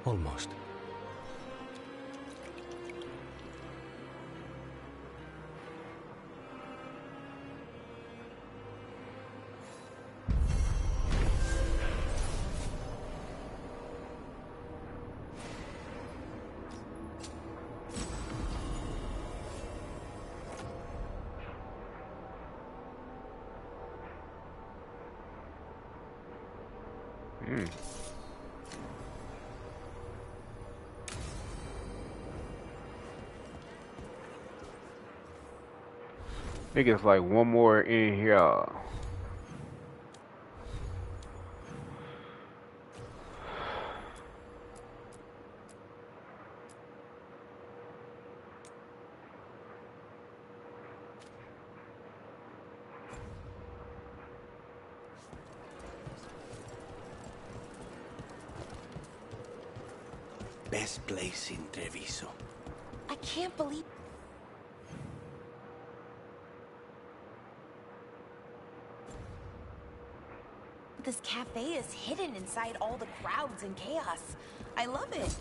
Almost. I think it's like one more in here. best place in Treviso. I can't believe... This cafe is hidden inside all the crowds and chaos. I love it.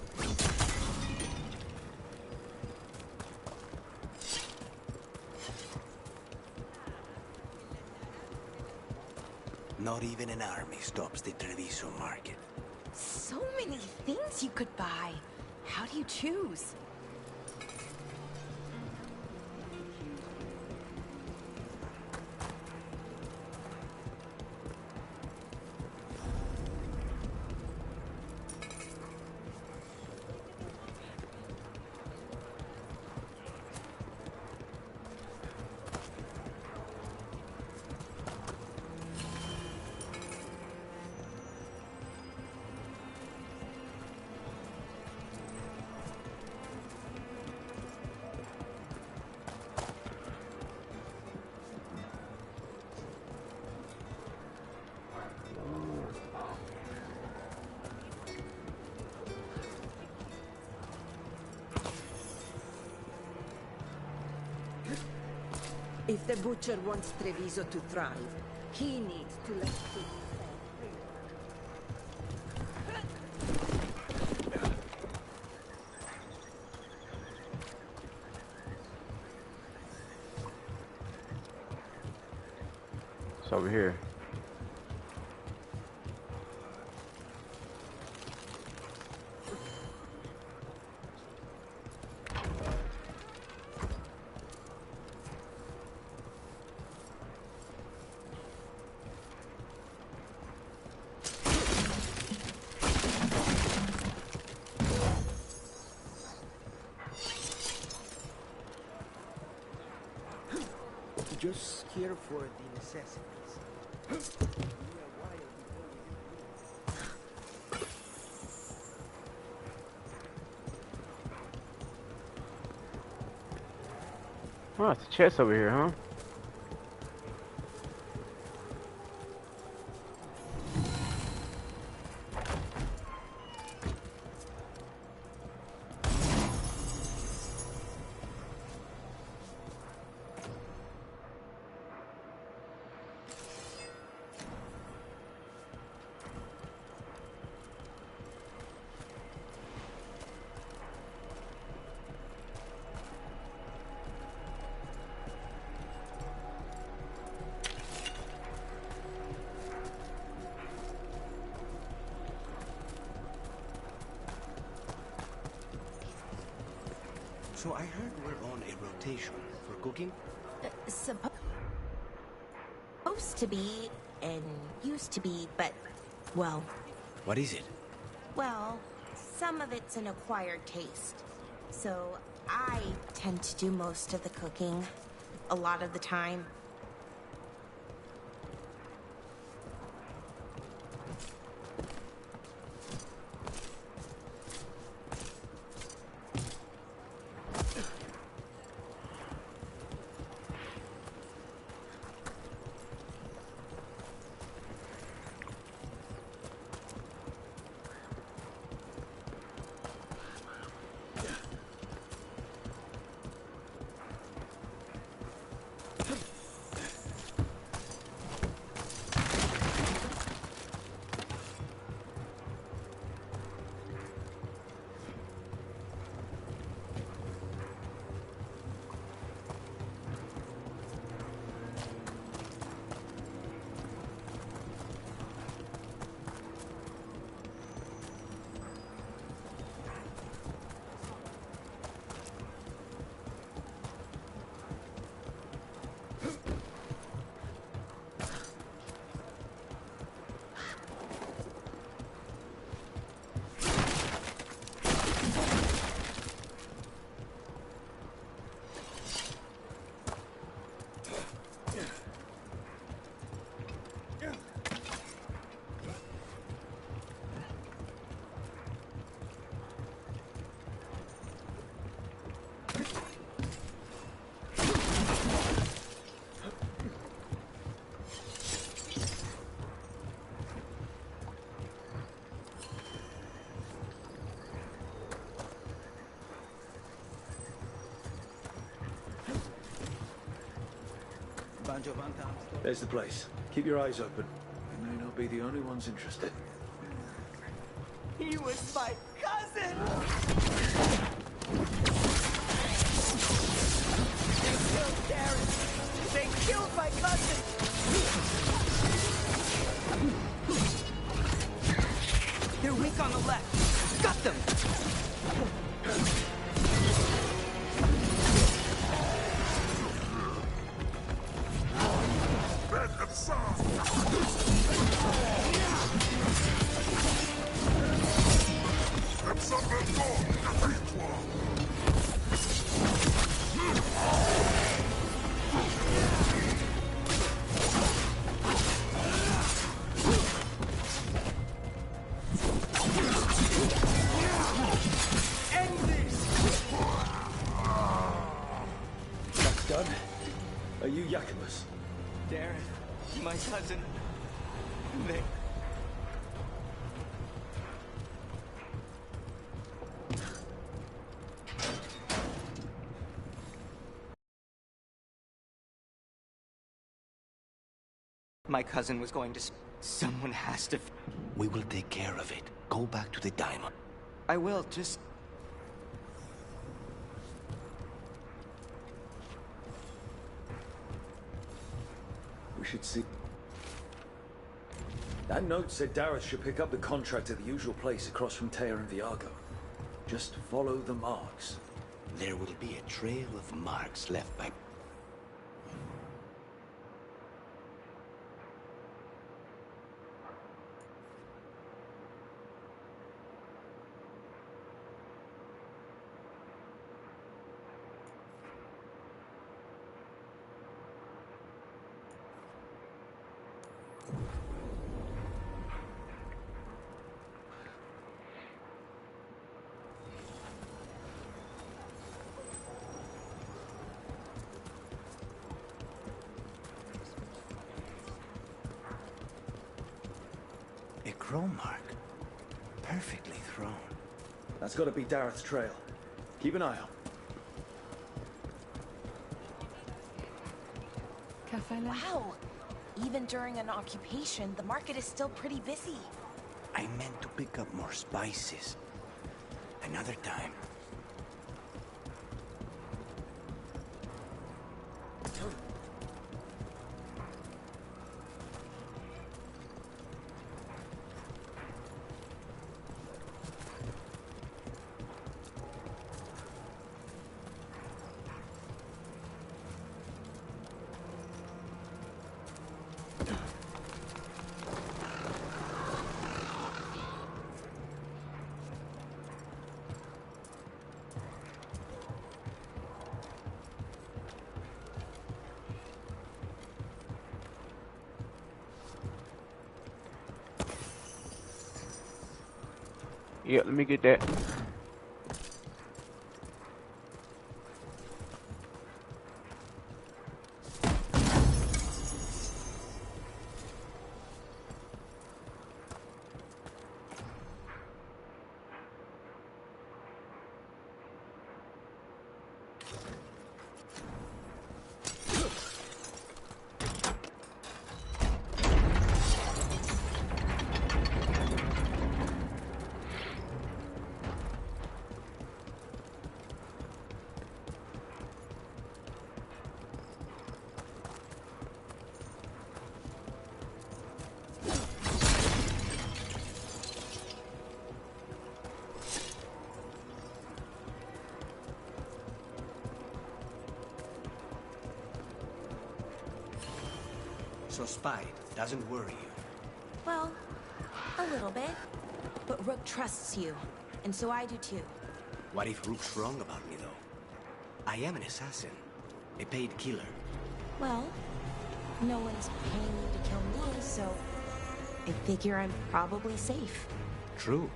Not even an army stops the Treviso market. So many things you could buy. How do you choose? If the butcher wants Treviso to thrive, he needs to let things It's over here. Just here for the necessities. Oh, it's a chest over here, huh? So I heard we're on a rotation for cooking? Supposed to be, and used to be, but, well... What is it? Well, some of it's an acquired taste. So I tend to do most of the cooking, a lot of the time. There's the place. Keep your eyes open. You may not be the only ones interested. He was my cousin! They killed Darren! They killed my cousin! They're weak on the left. Got them! That's done. Are you Jacobus? Darren, my cousin. They... My cousin was going to... Someone has to... We will take care of it. Go back to the diamond. I will, just... We should see. That note said Dareth should pick up the contract at the usual place across from Tear and Viago. Just follow the marks. There will be a trail of marks left by... A crow mark. Perfectly thrown. That's got to be Dareth's trail. Keep an eye out. Wow! Even during an occupation, the market is still pretty busy. I meant to pick up more spices. Another time. Yeah, let me get that. So Spide doesn't worry you. Well, a little bit. But Rook trusts you, and so I do too. What if Rook's wrong about me, though? I am an assassin. A paid killer. Well, no one's paying you to kill me, so I figure I'm probably safe. True.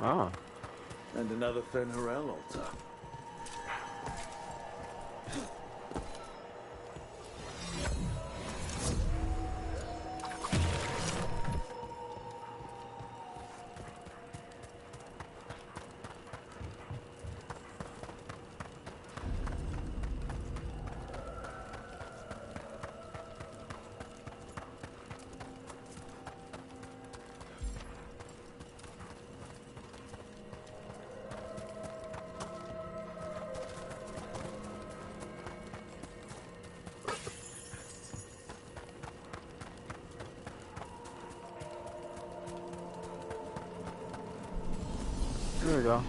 Ah. And another Fen'Harel altar. There we go.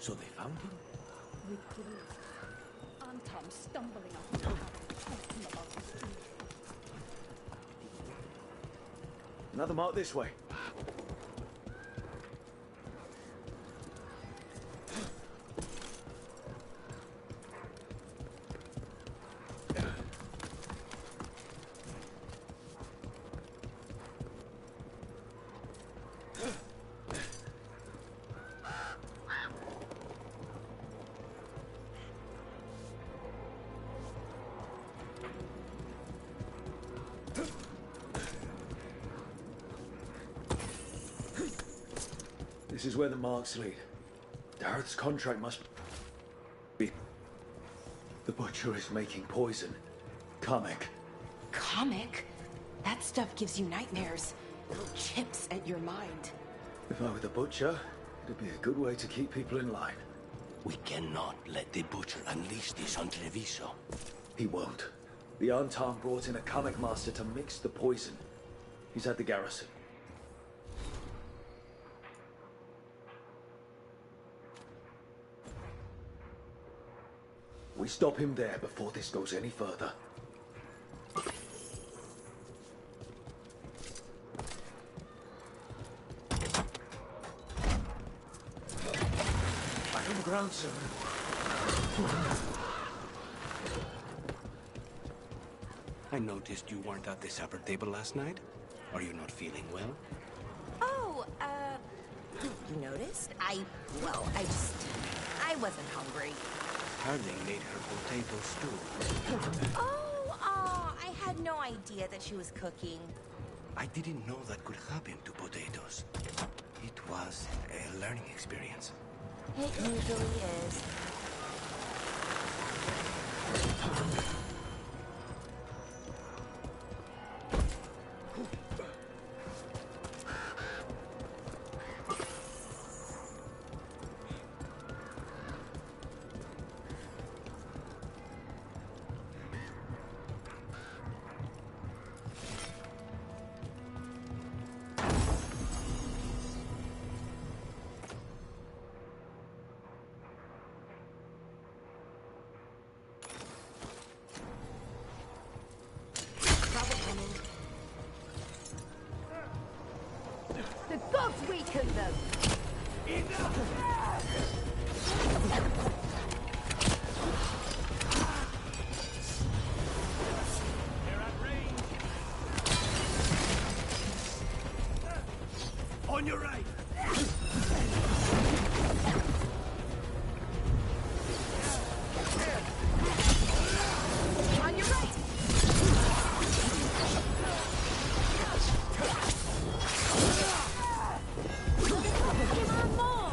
So they found him? With grief. Antam stumbling up to Harry, talking about his fear. Another mark this way. This is where the marks lead. Dareth's contract must be... The Butcher is making poison. Comic. Comic? That stuff gives you nightmares. Little chips at your mind. If I were the Butcher, it'd be a good way to keep people in line. We cannot let the Butcher unleash this on Treviso. He won't. The Antam brought in a comic master to mix the poison. He's at the garrison. We stop him there before this goes any further. Back on the ground, sir. I noticed you weren't at the supper table last night. Are you not feeling well? Oh, you noticed? I wasn't hungry. Harding made her potato stew. Oh, I had no idea that she was cooking. I didn't know that could happen to potatoes. It was a learning experience. It usually is. The gods weaken them! On your right! On your right! Give her more!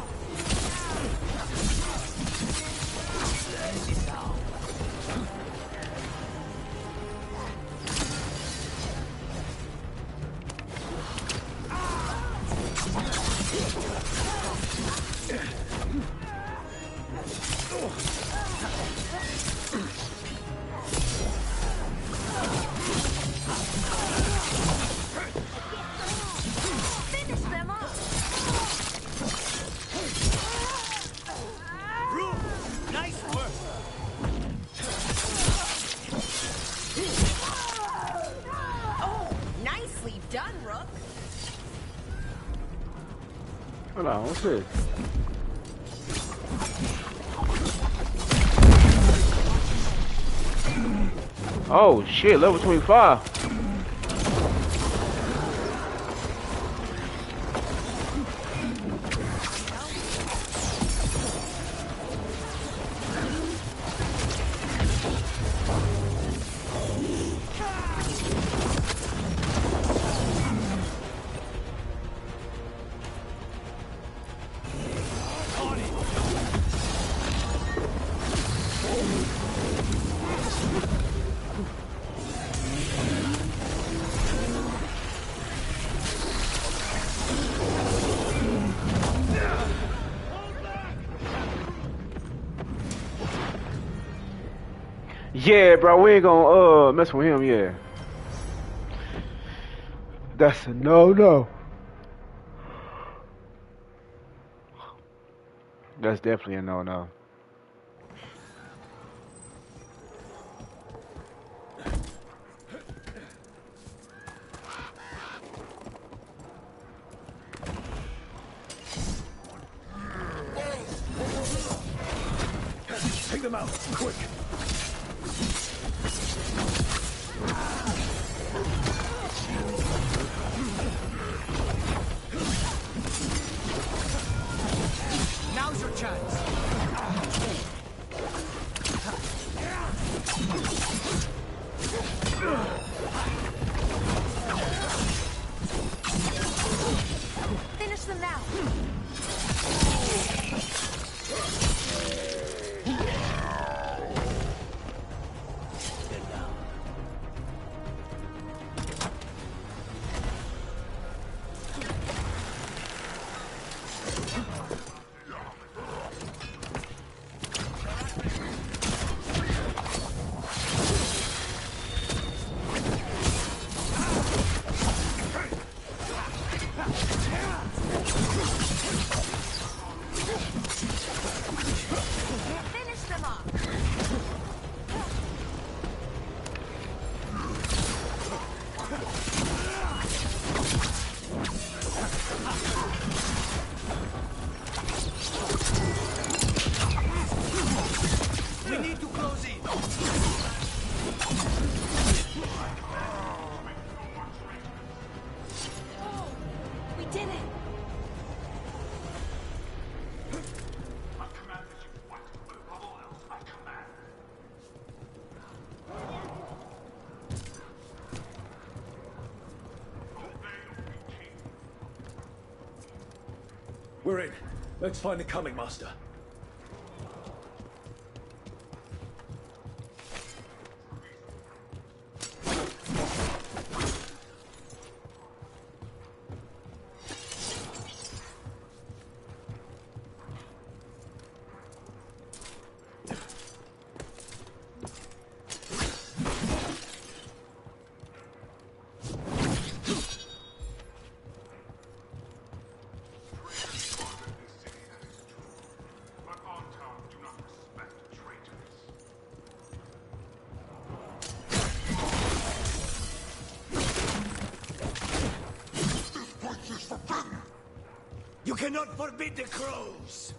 Hold on, what's this? Oh shit, level 25. Yeah, bro, we ain't gonna mess with him, yeah. That's a no-no. That's definitely a no-no. Take them out, quick! Now's your chance. Finish them now. We need to close in. Oh, we did it. We're in. Let's find the coming master. You cannot forbid the crows.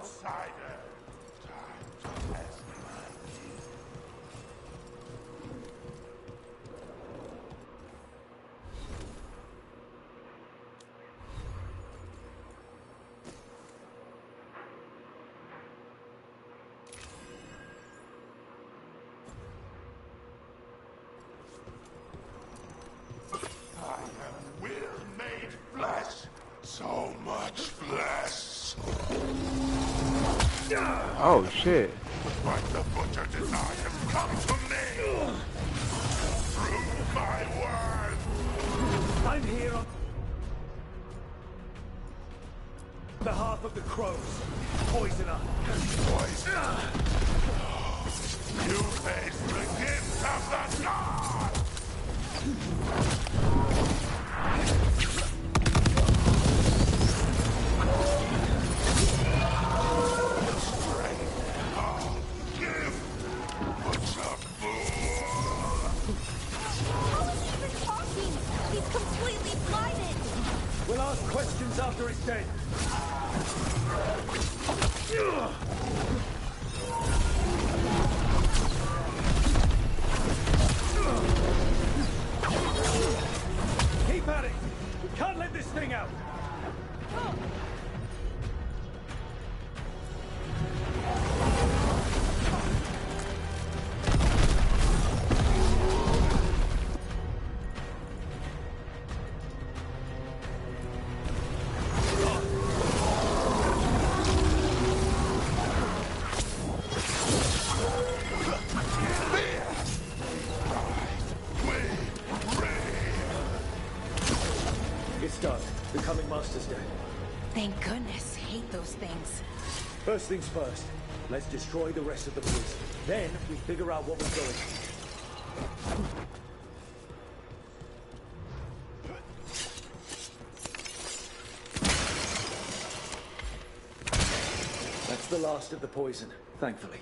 outsider. Time to test my skill. I am will made flesh. So much flesh. Oh shit. What the butcher desires, come to me. Prove my worth. I'm here on behalf of the crows. Poisoner. Poison. You face the gift of the gods. He's completely blinded! We'll ask questions after he's dead. Keep at it! We can't let this thing out! It's done. The coming master's dead. Thank goodness. Hate those things. First things first. Let's destroy the rest of the prison. Then we figure out what was going on. That's the last of the poison, thankfully.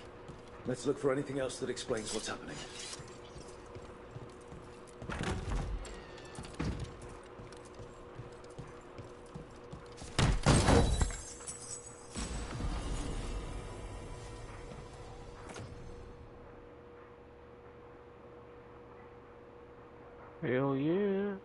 Let's look for anything else that explains what's happening. Hell yeah.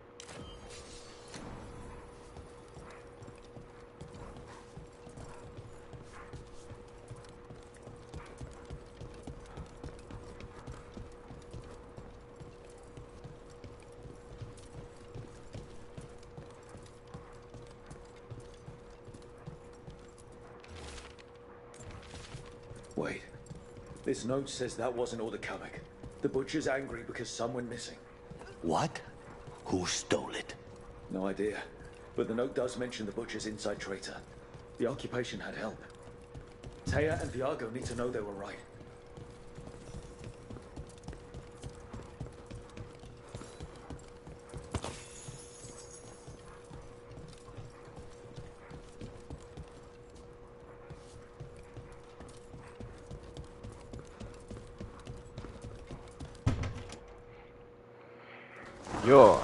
Wait. This note says that wasn't all the Kamek. The butcher's angry because some went missing. What? Who stole it? No idea. But the note does mention the butcher's inside traitor. The occupation had help. Taya and Viago need to know they were right. Yo.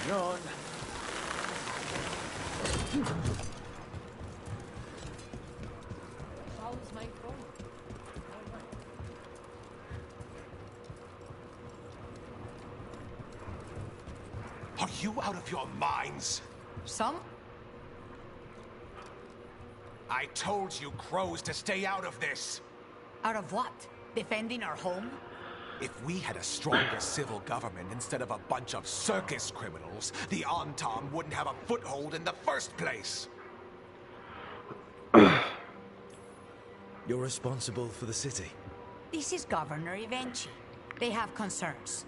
John. How's my phone? Are you out of your minds? Some? I told you crows to stay out of this. Out of what? Defending our home? If we had a stronger civil government instead of a bunch of circus criminals, the Antam wouldn't have a foothold in the first place. You're responsible for the city. This is Governor Evenchi. They have concerns.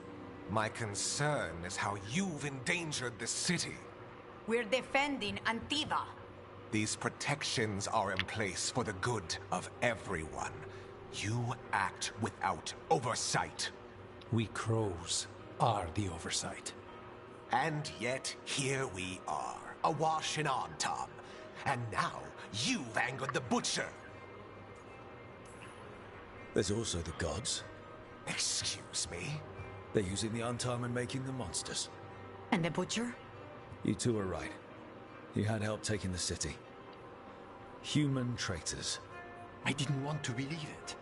My concern is how you've endangered the city. We're defending Antiva. These protections are in place for the good of everyone. You act without oversight. We crows are the oversight. And yet, here we are, awash in Antam. And now, you've angered the Butcher. There's also the gods. Excuse me? They're using the Antam and making them monsters. And the Butcher? You two are right. He had help taking the city. Human traitors. I didn't want to believe it.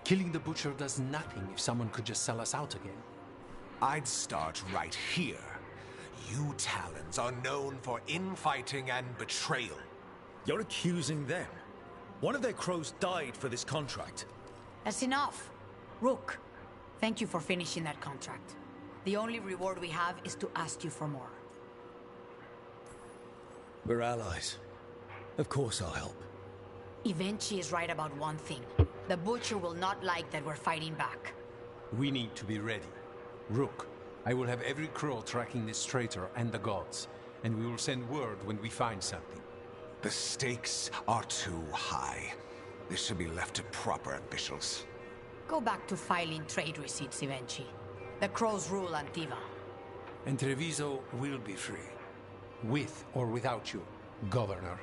Killing the Butcher does nothing if someone could just sell us out again. I'd start right here. You Talons are known for infighting and betrayal. You're accusing them. One of their crows died for this contract. That's enough. Rook, thank you for finishing that contract. The only reward we have is to ask you for more. We're allies. Of course I'll help. Evenchi is right about one thing. The Butcher will not like that we're fighting back. We need to be ready. Rook, I will have every crow tracking this traitor and the gods, and we will send word when we find something. The stakes are too high. This should be left to proper officials. Go back to filing trade receipts, Evenchi. The crows rule Antiva. And Treviso will be free. With or without you, Governor.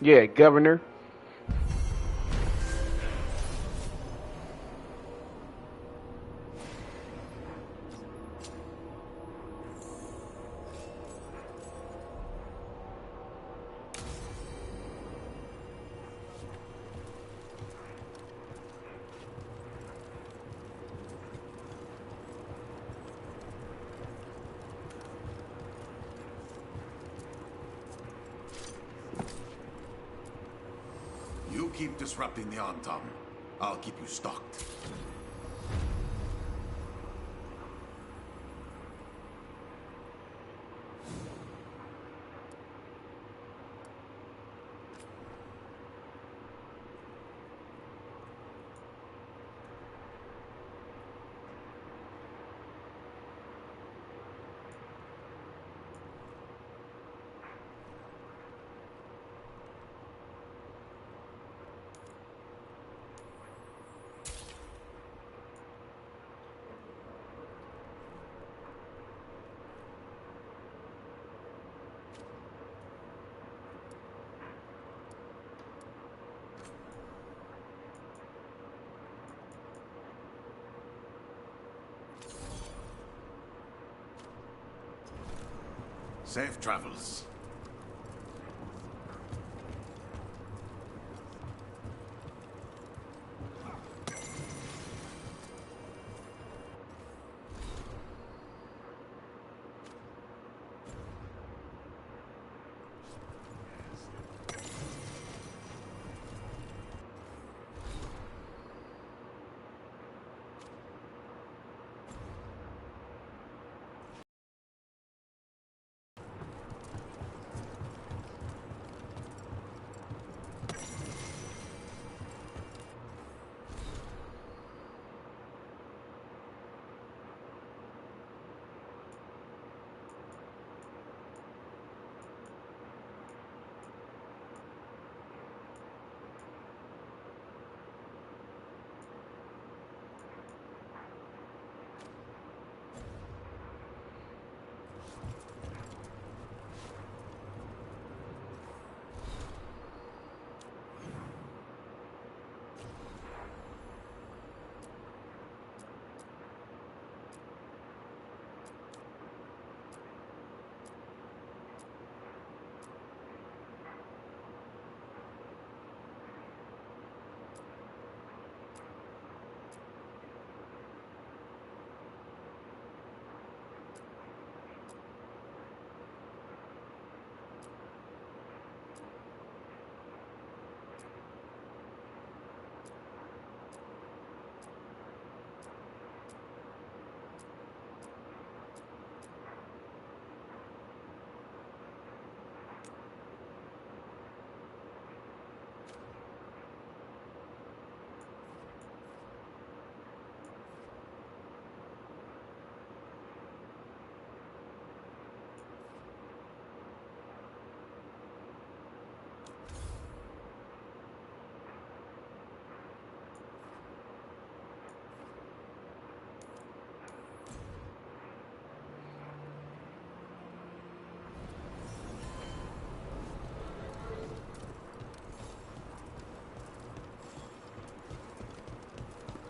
Yeah, Governor. You keep disrupting the Antam. I'll keep you stocked. Safe travels.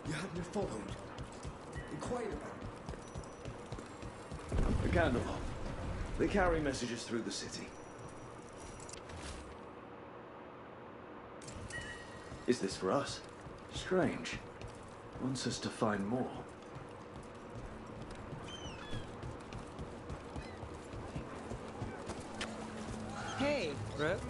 You had me followed. Be quiet about it. The Candlehop. They carry messages through the city. Is this for us? Strange. Wants us to find more. Hey, Rook.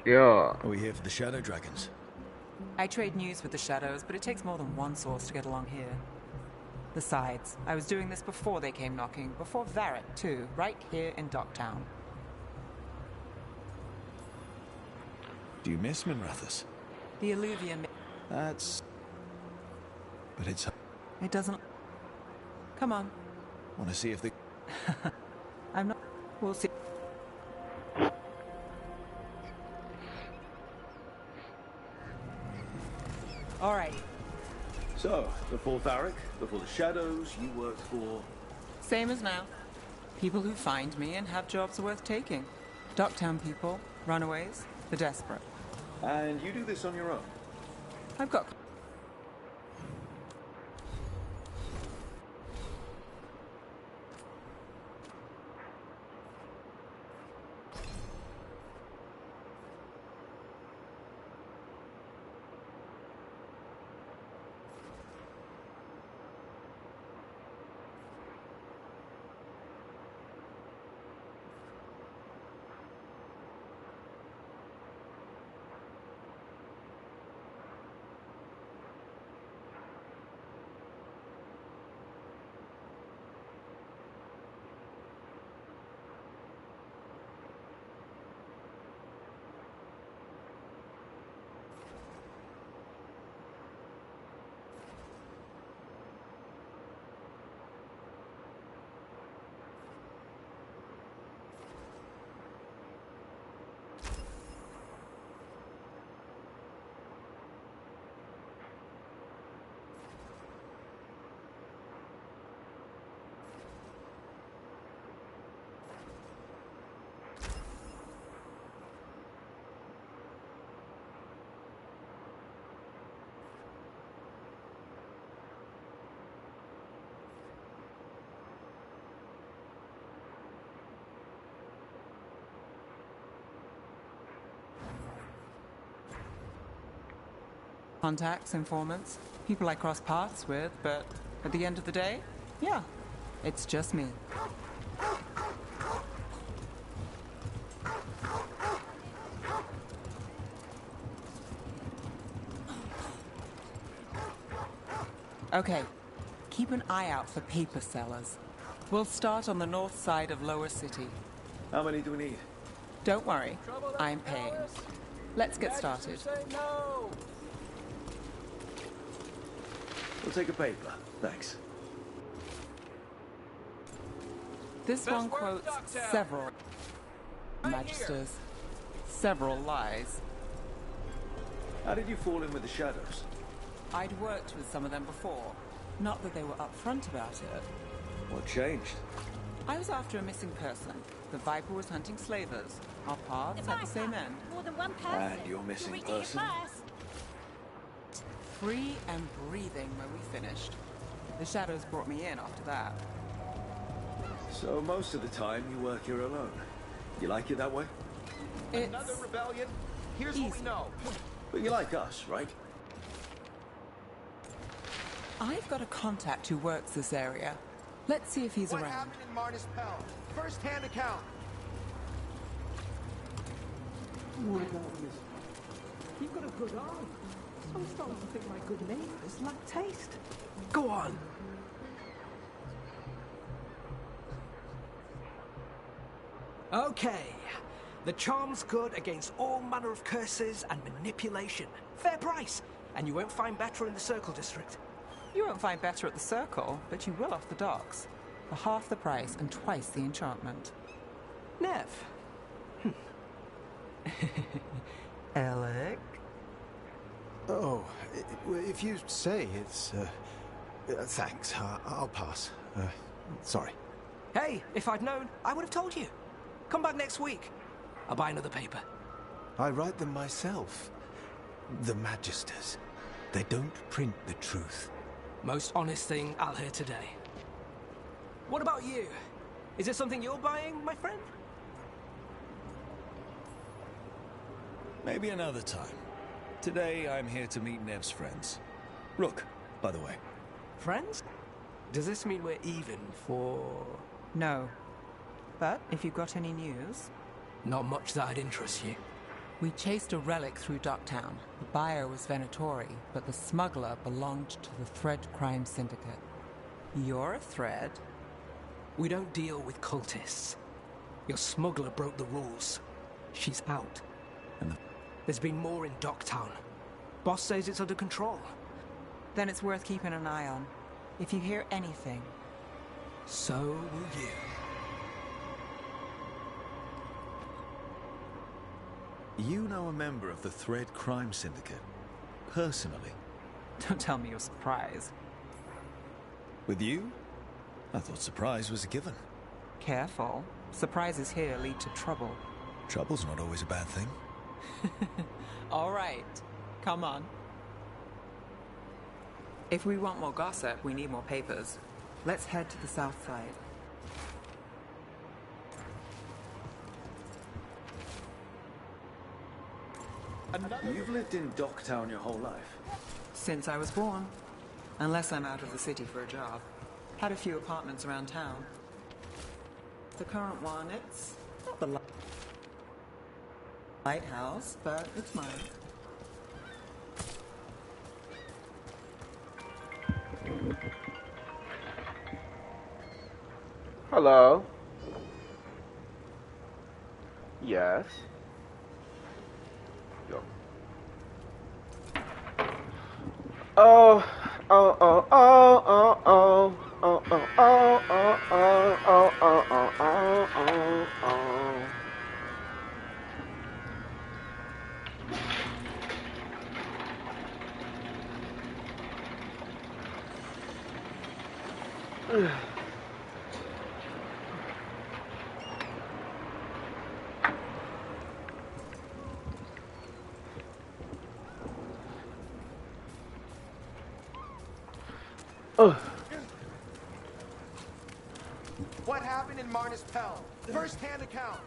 Yeah. Are we here for the Shadow Dragons? I trade news with the Shadows, but it takes more than one source to get along here. Besides, I was doing this before they came knocking, before Varret, too, right here in Docktown. Do you miss Minrathous? The Alluvium... That's... But it's... It doesn't... Come on. Want to see if they... I'm not... We'll see. All right. So, before Varric, before the Shadows, you worked for... Same as now. People who find me and have jobs worth taking. Docktown people, runaways, the desperate. And you do this on your own? I've got... Contacts, informants, people I cross paths with, but at the end of the day, yeah, it's just me. Okay, keep an eye out for paper sellers. We'll start on the north side of Lower City. How many do we need? Don't worry, I'm paying. Let's get started. We'll take a paper, thanks. This one quotes several magisters, several lies. How did you fall in with the Shadows? I'd worked with some of them before. Not that they were upfront about it. What changed? I was after a missing person. The Viper was hunting slavers. Our paths had the same end. More than one person. And your missing person? Free and breathing when we finished. The Shadows brought me in after that. So most of the time you work here alone. You like it that way? It's another rebellion? Here's what we know. But you like us, right? I've got a contact who works this area. Let's see if he's What around. happened in Marnus Pell? First-hand account. What about this? You've got a good eye. I'm starting to think my good neighbours lack taste. Go on. Okay. The charm's good against all manner of curses and manipulation. Fair price. And you won't find better in the Circle District. You won't find better at the Circle, but you will off the docks. For half the price and twice the enchantment. Nev. Alec? Oh, if you say it's... thanks. I'll pass. Sorry. Hey, if I'd known, I would have told you. Come back next week. I'll buy another paper. I write them myself. The Magisters. They don't print the truth. Most honest thing I'll hear today. What about you? Is it something you're buying, my friend? Maybe another time. Today, I'm here to meet Nev's friends. Rook, by the way. Friends? Does this mean we're even for... No. But if you've got any news... Not much that'd interest you. We chased a relic through Docktown. The buyer was Venatori, but the smuggler belonged to the Thread Crime Syndicate. You're a Thread? We don't deal with cultists. Your smuggler broke the rules. She's out. And there's been more in Docktown. Boss says it's under control. Then it's worth keeping an eye on. If you hear anything... So will you. You know a member of the Thread Crime Syndicate, personally? Don't tell me you're surprised. With you? I thought surprise was a given. Careful. Surprises here lead to trouble. Trouble's not always a bad thing. All right. Come on. If we want more gossip, we need more papers. Let's head to the south side. You've lived in Docktown your whole life? Since I was born. Unless I'm out of the city for a job. Had a few apartments around town. The current one, it's not the lighthouse, but it's mine. Hello. Yes. Yo. Oh, oh, oh, oh, oh, oh, oh, oh, oh, oh, oh, oh, oh, oh, oh, oh. What happened in Marnus Pell? First-hand account.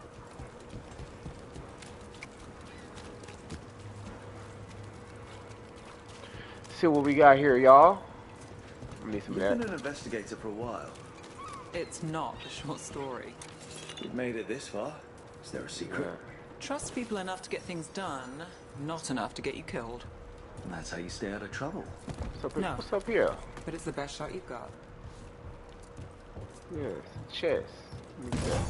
See what we got here, y'all. Need some of You've that. been an investigator for a while. It's not a short story. You've made it this far. Is there a secret? Trust people enough to get things done, not enough to get you killed. And that's how you stay out of trouble. No. What's up here? But it's the best shot you've got. Yes, chess. Let me check.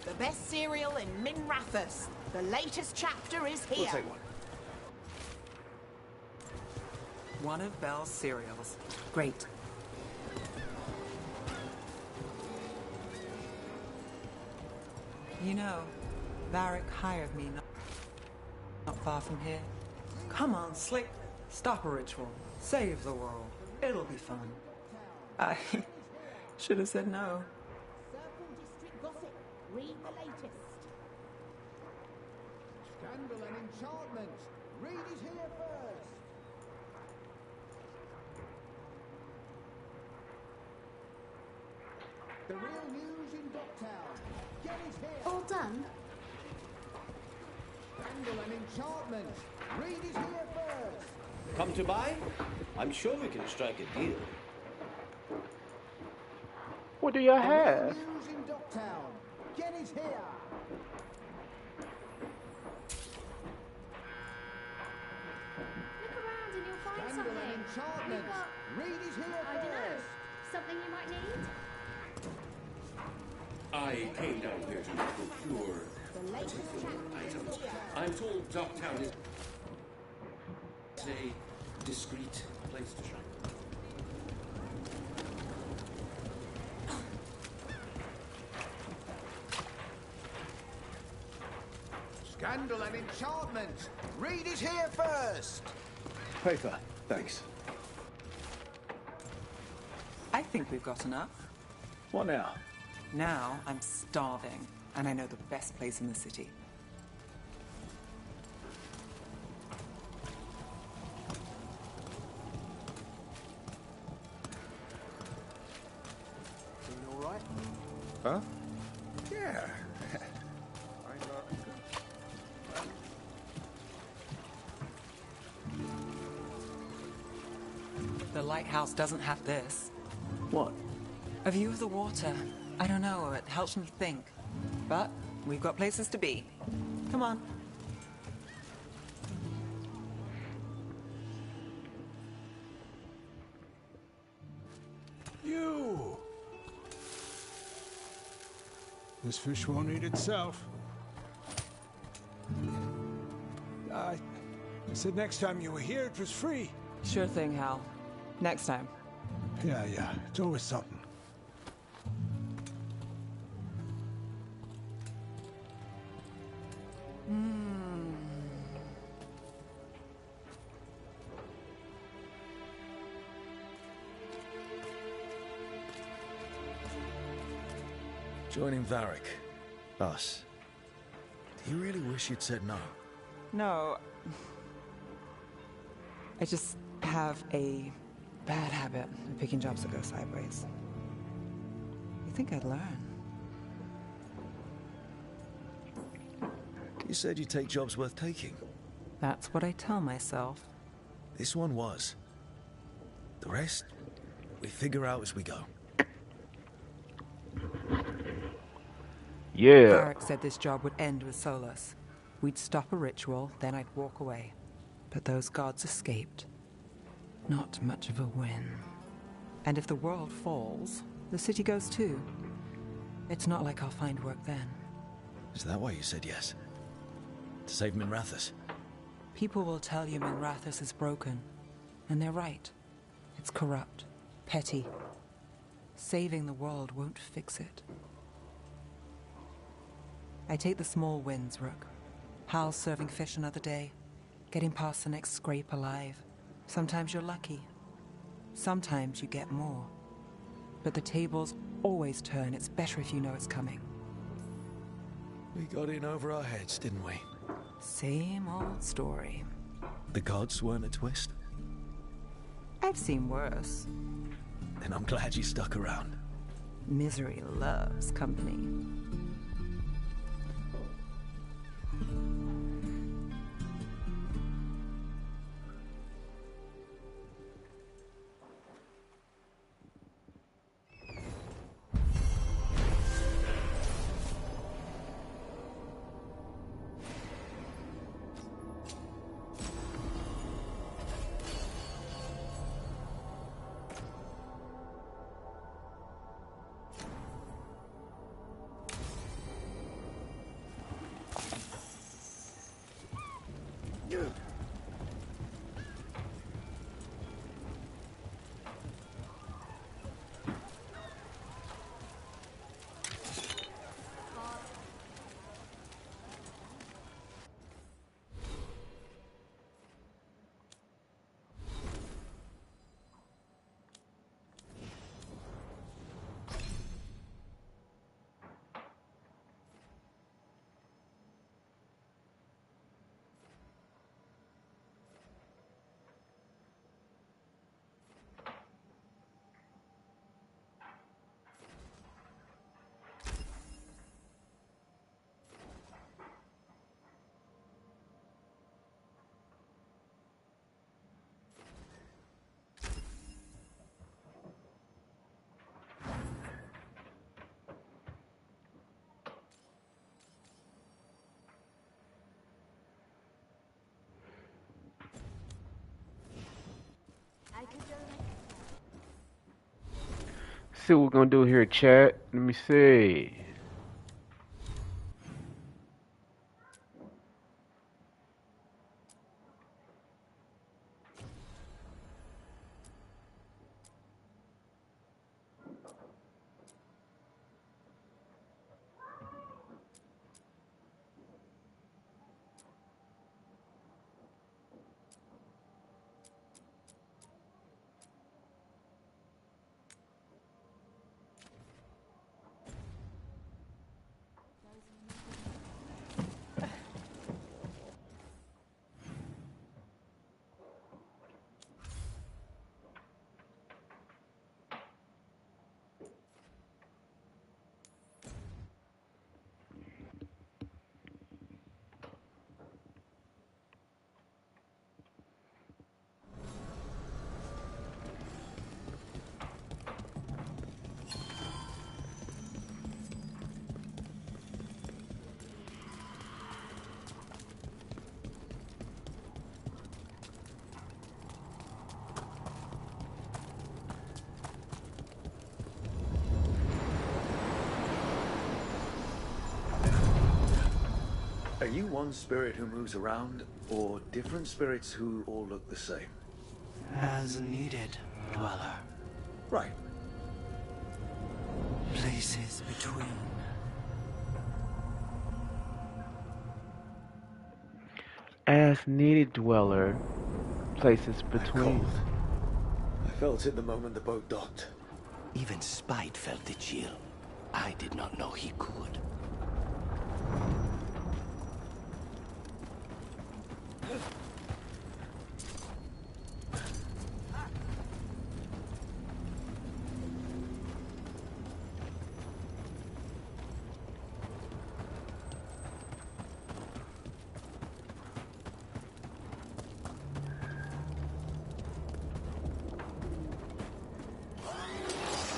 The best cereal in Min Rathas. The latest chapter is here. We'll take one. One of Belle's cereals. Great. You know, Varric hired me not far from here. Come on, Slick. Stop a ritual. Save the world. It'll be fun. I should have said no. Circle District gossip. Read the latest. Scandal and enchantment. Read it here first. The real news in Docktown. Get it here. All done? Scandal and enchantment. Read it here first. Come to buy? I'm sure we can strike a deal. What do y'all The real have? news in Docktown. Get it here. Look around and you'll find Scandal something. and enchantment. You've got, Read it here I don't know, first. something you might need? I came down here to procure items. I'm told Docktown is a discreet place to shop. Scandal and enchantment. Read it here first. Paper, thanks. I think we've got enough. What now? Now I'm starving, and I know the best place in the city. Doing all right? Huh? Yeah. The lighthouse doesn't have this. What? A view of the water. I don't know, it helps me think. But we've got places to be. Come on. You! This fish won't eat itself. I said next time you were here, it was free. Sure thing, Hal. Next time. Yeah, it's always something. Joining Varric. Us. Do you really wish you'd said no? No. I just have a bad habit of picking jobs that go sideways. You think I'd learn? You said you'd take jobs worth taking. That's what I tell myself. This one was. The rest, we figure out as we go. Yeah. Varric said this job would end with Solus. We'd stop a ritual, then I'd walk away. But those gods escaped. Not much of a win. And if the world falls, the city goes too. It's not like I'll find work then. Is that why you said yes? To save Minrathous? People will tell you Minrathous is broken. And they're right. It's corrupt. Petty. Saving the world won't fix it. I take the small wins, Rook. Hal's serving fish another day. Getting past the next scrape alive. Sometimes you're lucky. Sometimes you get more. But the tables always turn. It's better if you know it's coming. We got in over our heads, didn't we? Same old story. The gods weren't a twist? I've seen worse. And I'm glad you stuck around. Misery loves company. See what we're gonna do here, chat. Let me see. Are you one spirit who moves around, or different spirits who all look the same? As needed, Dweller. Right. Places between. As needed, Dweller. Places between. I felt it the moment the boat docked. Even Spite felt the chill. I did not know he could.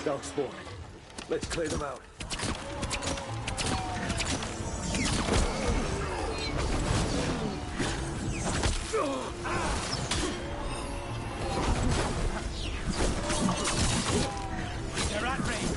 Darkspawn. Let's clear them out. They're at range.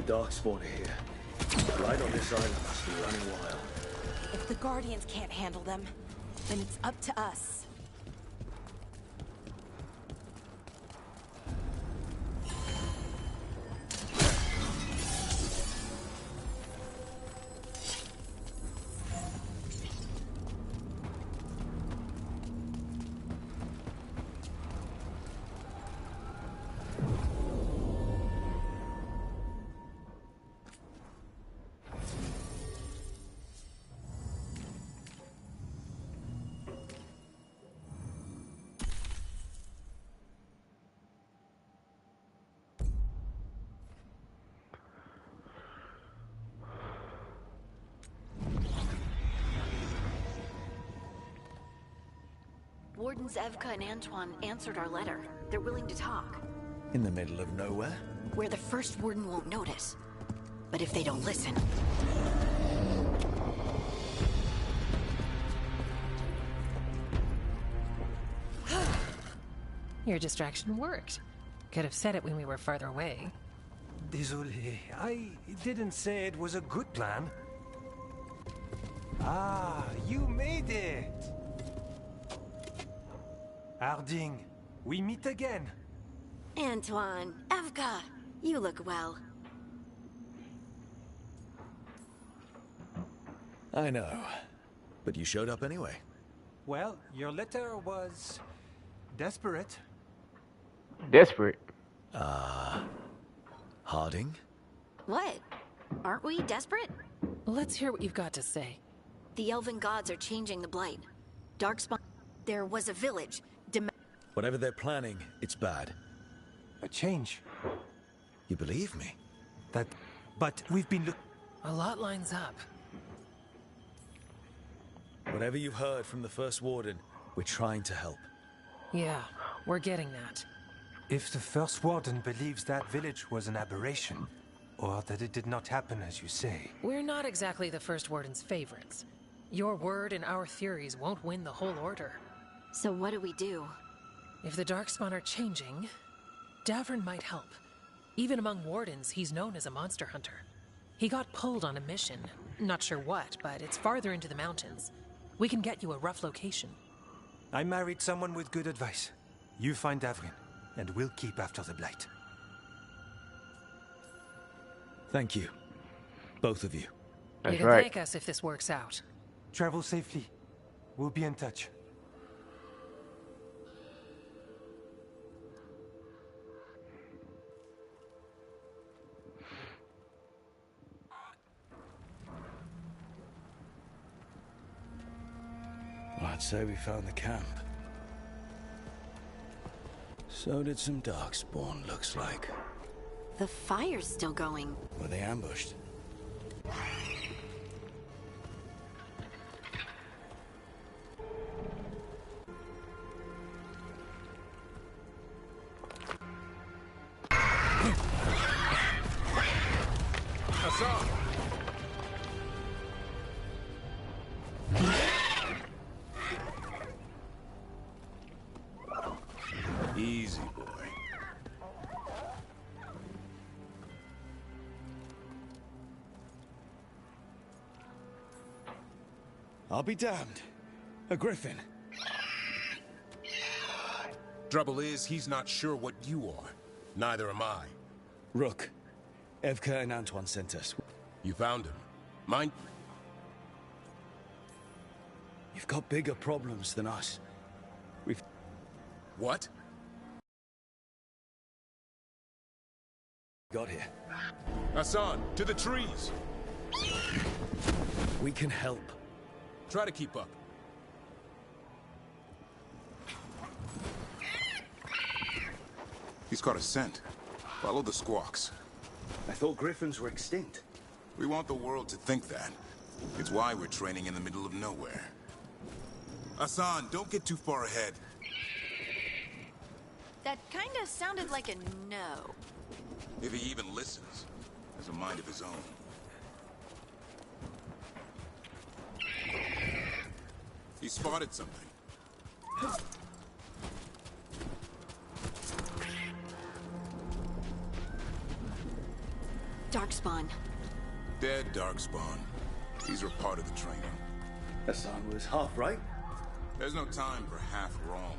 Darkspawn are here. Light on this island must be running wild. If the Guardians can't handle them, then it's up to us. Wardens Evka and Antoine answered our letter. They're willing to talk. In the middle of nowhere? Where the first warden won't notice. But if they don't listen... Your distraction worked. Could have said it when we were farther away. Désolé, I didn't say it was a good plan. Ah, you made it! Harding, we meet again. Antoine, Evka, you look well. I know. But you showed up anyway. Well, your letter was... desperate. Desperate? Harding? What? Aren't we desperate? Let's hear what you've got to say. The elven gods are changing the Blight. Darkspawn... There was a village. Whatever they're planning, it's bad. A change. You believe me? But we've been A lot lines up. Whatever you've heard from the First Warden, we're trying to help. Yeah, we're getting that. If the First Warden believes that village was an aberration, or that it did not happen as you say... We're not exactly the First Warden's favorites. Your word and our theories won't win the whole order. So what do we do? If the Darkspawn are changing, Davrin might help. Even among Wardens, he's known as a monster hunter. He got pulled on a mission. Not sure what, but it's farther into the mountains. We can get you a rough location. I married someone with good advice. You find Davrin, and we'll keep after the Blight. Thank you. Both of you. You can thank us if this works out. Travel safely. We'll be in touch. I'd say we found the camp. So did some Darkspawn, looks like. The fire's still going. Were they ambushed? Hassan! Easy, boy. I'll be damned. A griffin. Trouble is, he's not sure what you are. Neither am I. Rook. Evka and Antoine sent us. You found him. Mind? You've got bigger problems than us. We've... What? got here. Hassan, to the trees! We can help. Try to keep up. He's caught a scent. Follow the squawks. I thought griffins were extinct. We want the world to think that. It's why we're training in the middle of nowhere. Hassan, don't get too far ahead. That kinda sounded like a no. If he even listens, has a mind of his own. He spotted something. Darkspawn. Dead Darkspawn. These are part of the training. Hassan was half right. There's no time for half wrong.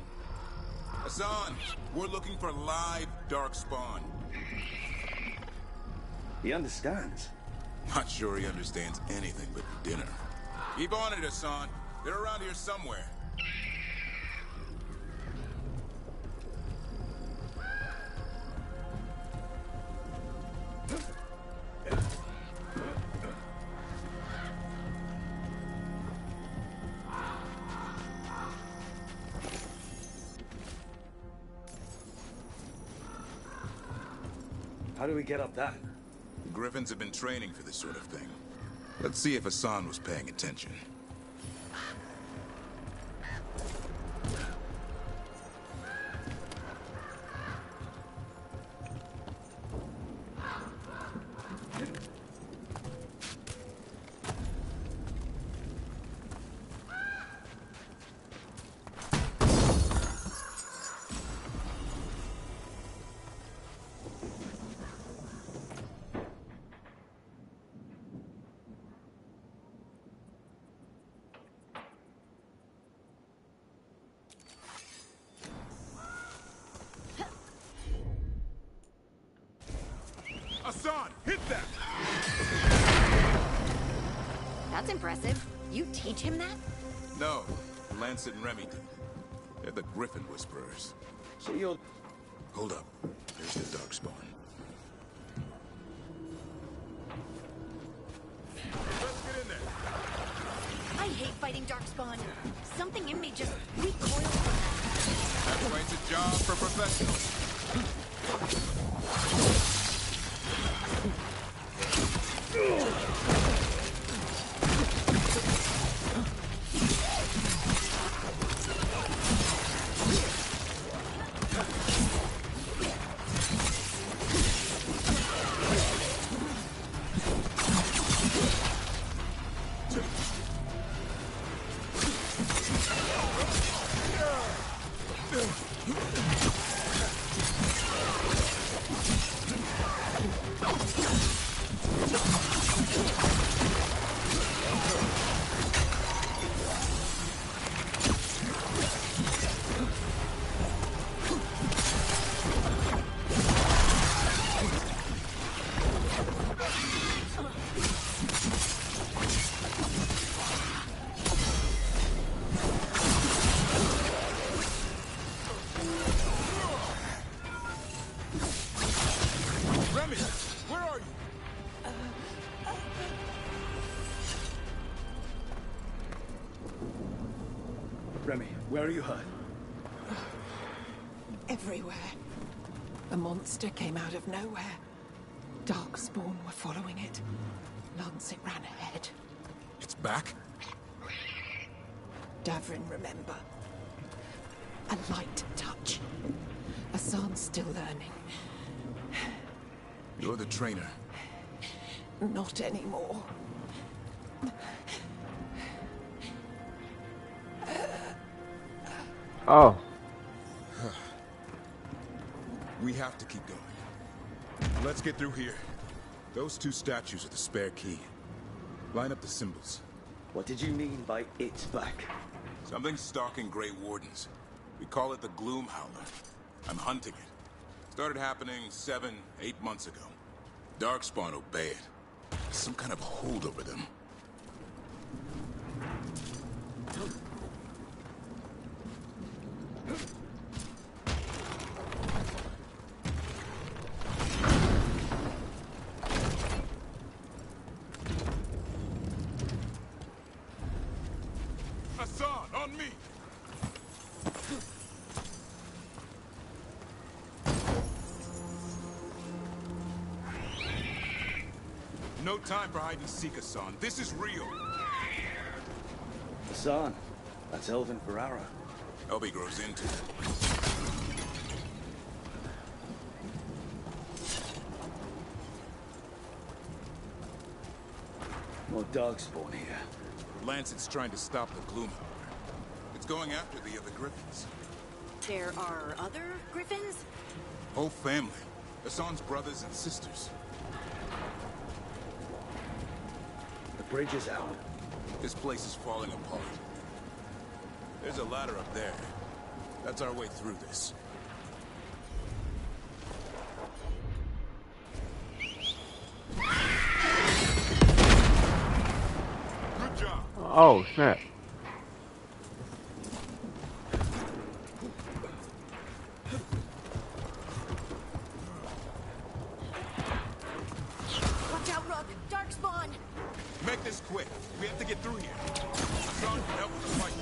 Hassan, we're looking for live Darkspawn. He understands. Not sure he understands anything but dinner. Keep on it, Hassan. They're around here somewhere. How do we get up that? The Griffins have been training for this sort of thing. Let's see if Hassan was paying attention. Hassan, hit that! That's impressive. You teach him that? No, Lancet and Remington. They're the Griffin Whisperers. So you're... Hold up. There's the Darkspawn. Let's get in there. I hate fighting Darkspawn. Something in me just recoils from That's why it's a job for professionals. Remy, where are you hurt? Everywhere. A monster came out of nowhere. Darkspawn were following it. Lancet ran ahead. It's back? Davrin, remember. A light touch. Hassan's still learning. You're the trainer. Not anymore. Oh. We have to keep going. Let's get through here. Those two statues are the spare key. Line up the symbols. What did you mean by it's back? Something stalking Grey Wardens. We call it the Gloom Howler. I'm hunting it. Started happening 7, 8 months ago. Darkspawn obey it. There's some kind of hold over them. Hassan, on me! No time for hide and seek, Hassan. This is real. Hassan, that's Elvin Ferrara. Elby grows into it. More Darkspawn here. Lancet's trying to stop the Gloom Howler. It's going after the other Griffins. There are other Griffins? Whole family. Hassan's brothers and sisters. The bridge is out. This place is falling apart. There's a ladder up there. That's our way through this. Good job. Oh, snap. Watch out, Rook! Darkspawn! Make this quick. We have to get through here. Hassan can help with the fight.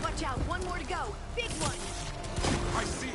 Watch out, one more to go. Big one! I see it.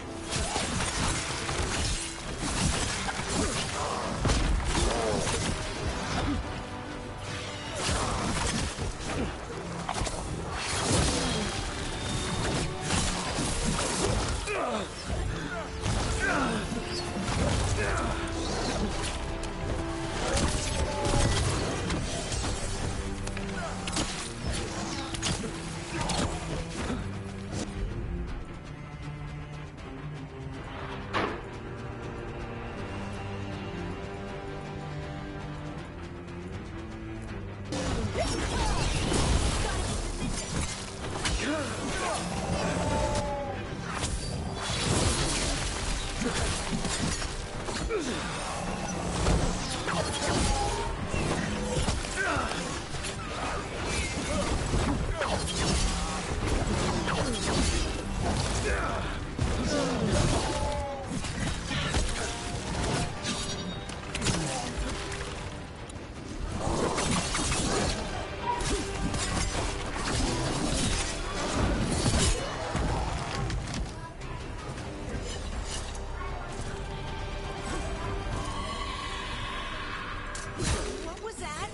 What was that?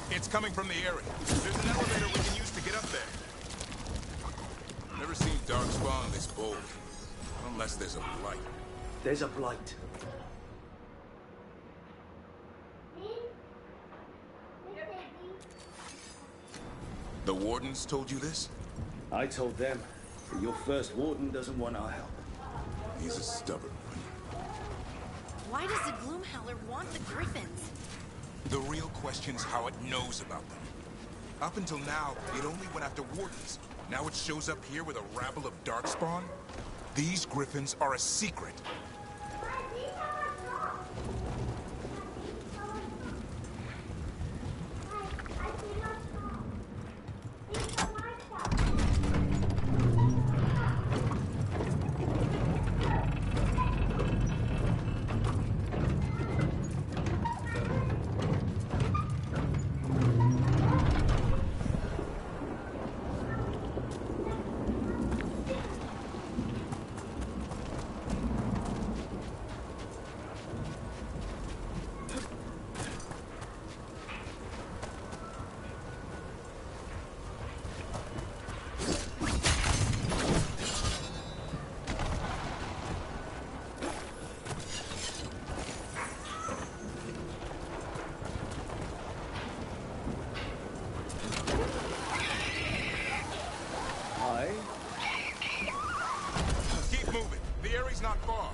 It's coming from the area. There's an elevator we can use to get up there. Never seen Darkspawn this bold. Unless there's a blight. There's a blight. The Wardens told you this? I told them that your first warden doesn't want our help. He's a stubborn one. Why does the Gloomhowler want the Griffins? The real question's how it knows about them. Up until now, it only went after wardens. Now it shows up here with a rabble of darkspawn? These griffins are a secret. Keep moving. The area's not far.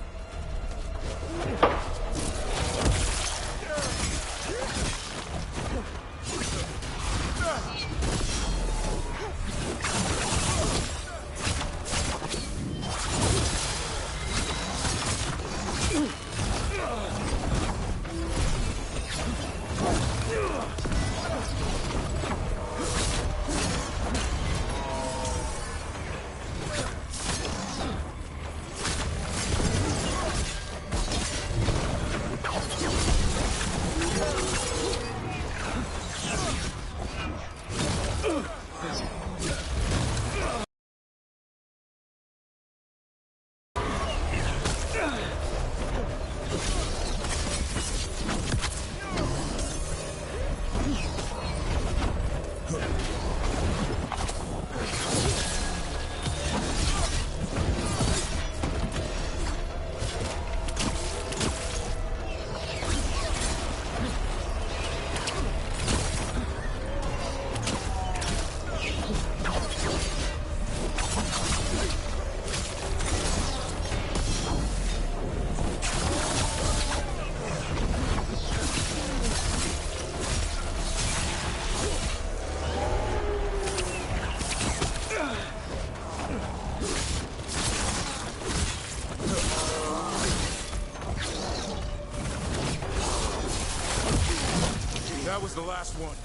That was the last one.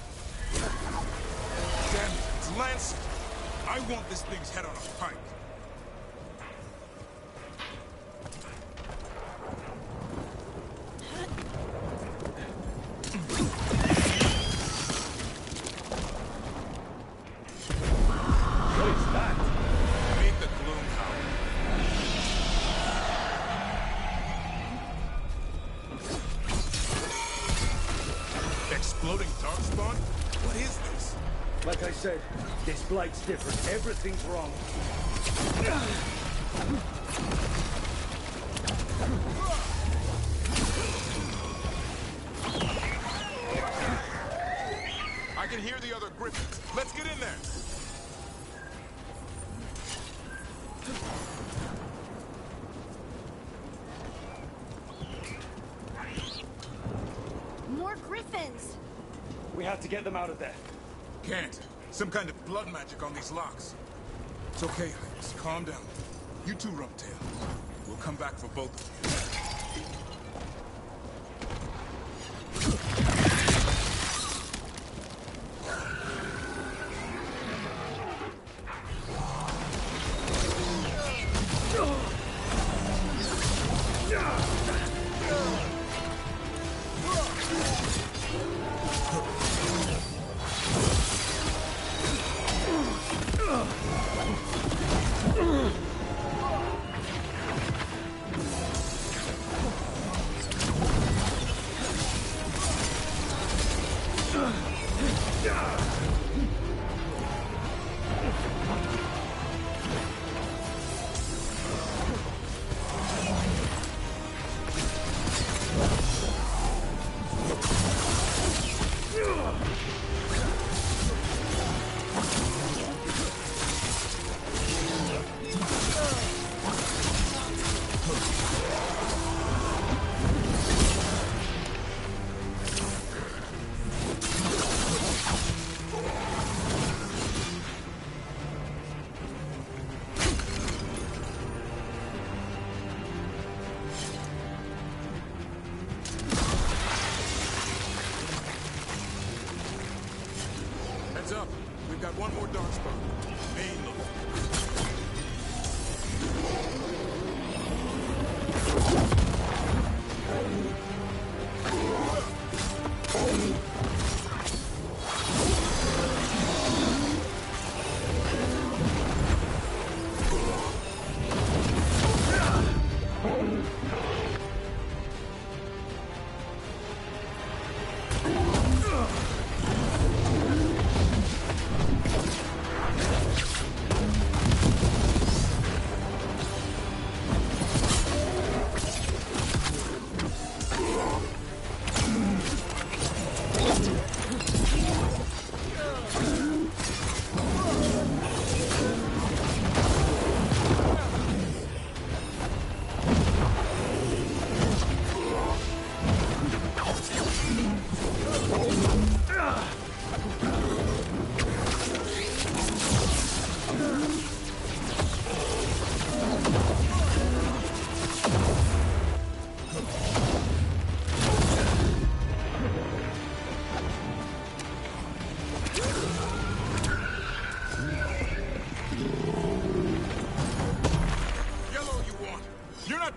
Damn it, it's Lancet. I want this thing's head on a pike. What is that? Meet the Gloom Hound. Exploding darkspawn? What is this? Like I said, this blight's different. Everything's wrong. I can hear the other griffins. Let's get in there. More griffins! We have to get them out of there. Can't. Some kind of blood magic on these locks. It's okay, just calm down. You two rub tails. We'll come back for both of you. Heads up. We've got one more darkspawn. Main look.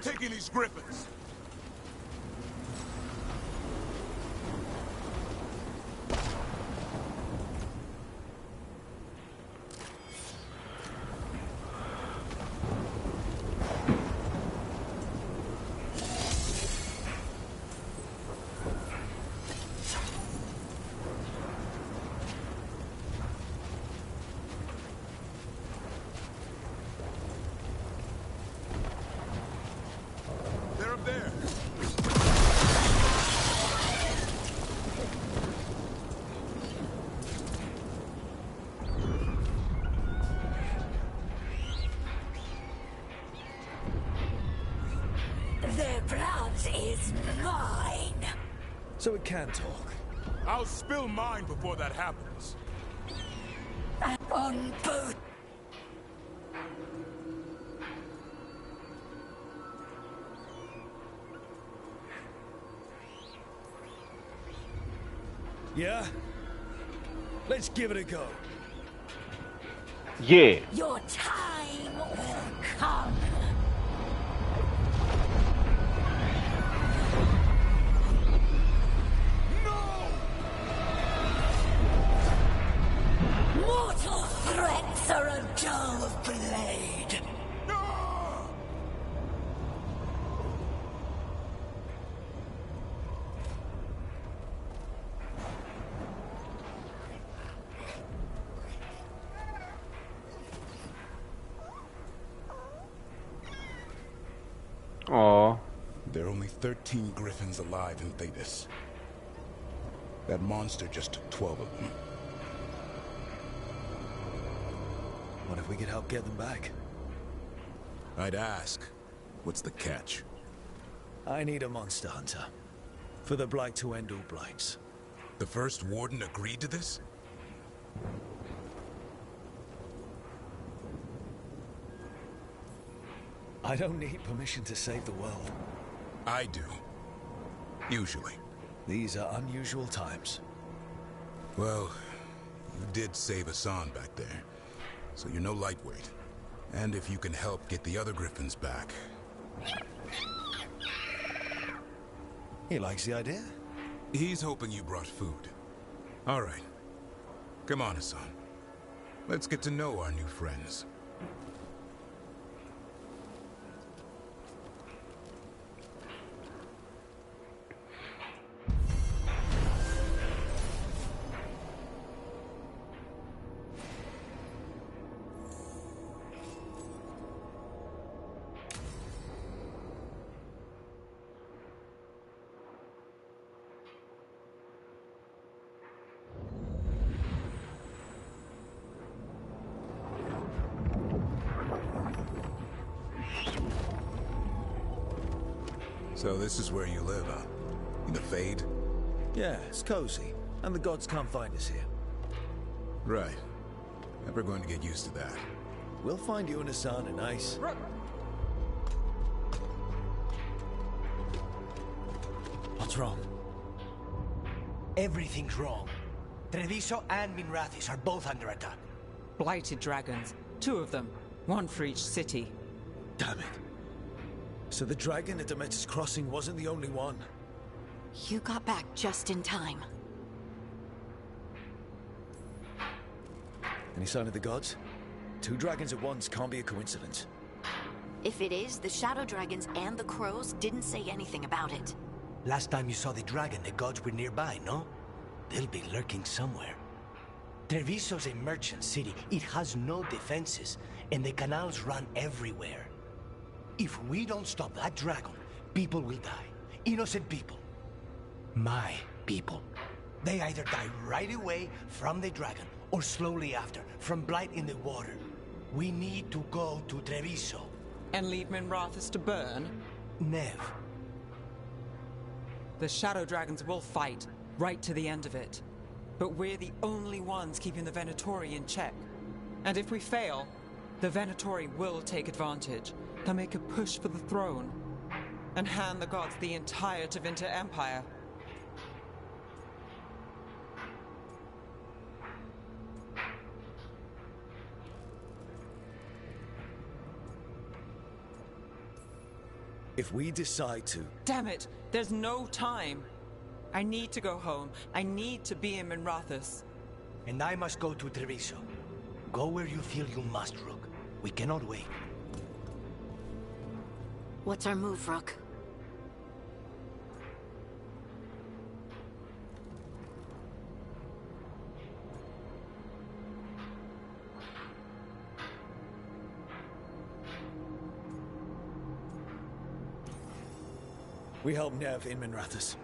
Taking these griffins. Their blood is mine. So it can talk. I'll spill mine before that happens. On both. Yeah? Let's give it a go. Yeah. Your time will come. Mortal threats are a dull blade. Aww. There are only 13 griffins alive in Thebes. That monster just took 12 of them. What if we could help get them back? I'd ask. What's the catch? I need a monster hunter. For the Blight to end all blights. The first warden agreed to this? I don't need permission to save the world. I do. Usually. These are unusual times. Well, you did save Hassan back there. So you're no lightweight. And if you can help get the other griffins back... He likes the idea. He's hoping you brought food. All right. Come on, Hassan. Let's get to know our new friends. So this is where you live, huh? In the Fade? Yeah, it's cozy. And the gods can't find us here. Right. Never going to get used to that. We'll find you and Hassan a nice... What's wrong? Everything's wrong. Treviso and Minrathis are both under attack. Blighted dragons. 2 of them. 1 for each city. Damn it. So the dragon at Demeter's Crossing wasn't the only one. You got back just in time. Any sign of the gods? 2 dragons at once can't be a coincidence. If it is, the Shadow Dragons and the Crows didn't say anything about it. Last time you saw the dragon, the gods were nearby, no? They'll be lurking somewhere. Treviso's a merchant city. It has no defenses, and the canals run everywhere. If we don't stop that dragon, people will die. Innocent people. My people. They either die right away from the dragon, or slowly after, from blight in the water. We need to go to Treviso. And leave Minrathis to burn? Nev. The Shadow Dragons will fight, right to the end of it. But we're the only ones keeping the Venatori in check. And if we fail, the Venatori will take advantage. They'll make a push for the throne, and hand the gods the entire Tevinter Empire. If we decide to... Damn it! There's no time! I need to go home. I need to be in Minrathis. And I must go to Treviso. Go where you feel you must, Rook. We cannot wait. What's our move, Rook? We help Nev in Minrathis.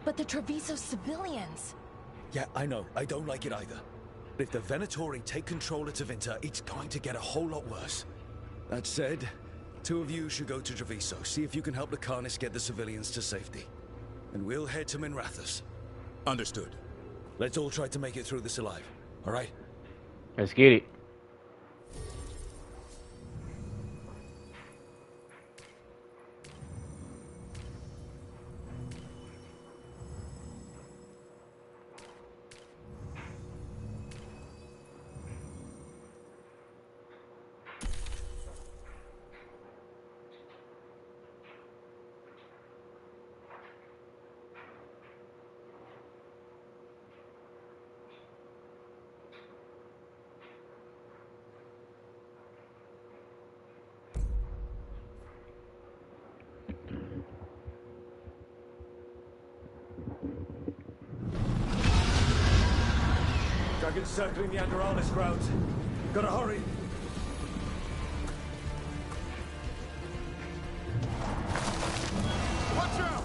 But the Treviso civilians... Yeah, I know. I don't like it either. But if the Venatori take control of Tevinter, it's going to get a whole lot worse. That said, 2 of you should go to Treviso, see if you can help the Carnis get the civilians to safety. And we'll head to Minrathis. Understood. Let's all try to make it through this alive, all right? Let's get it. Dragons circling the Andorralis grounds. Gotta hurry. Watch out!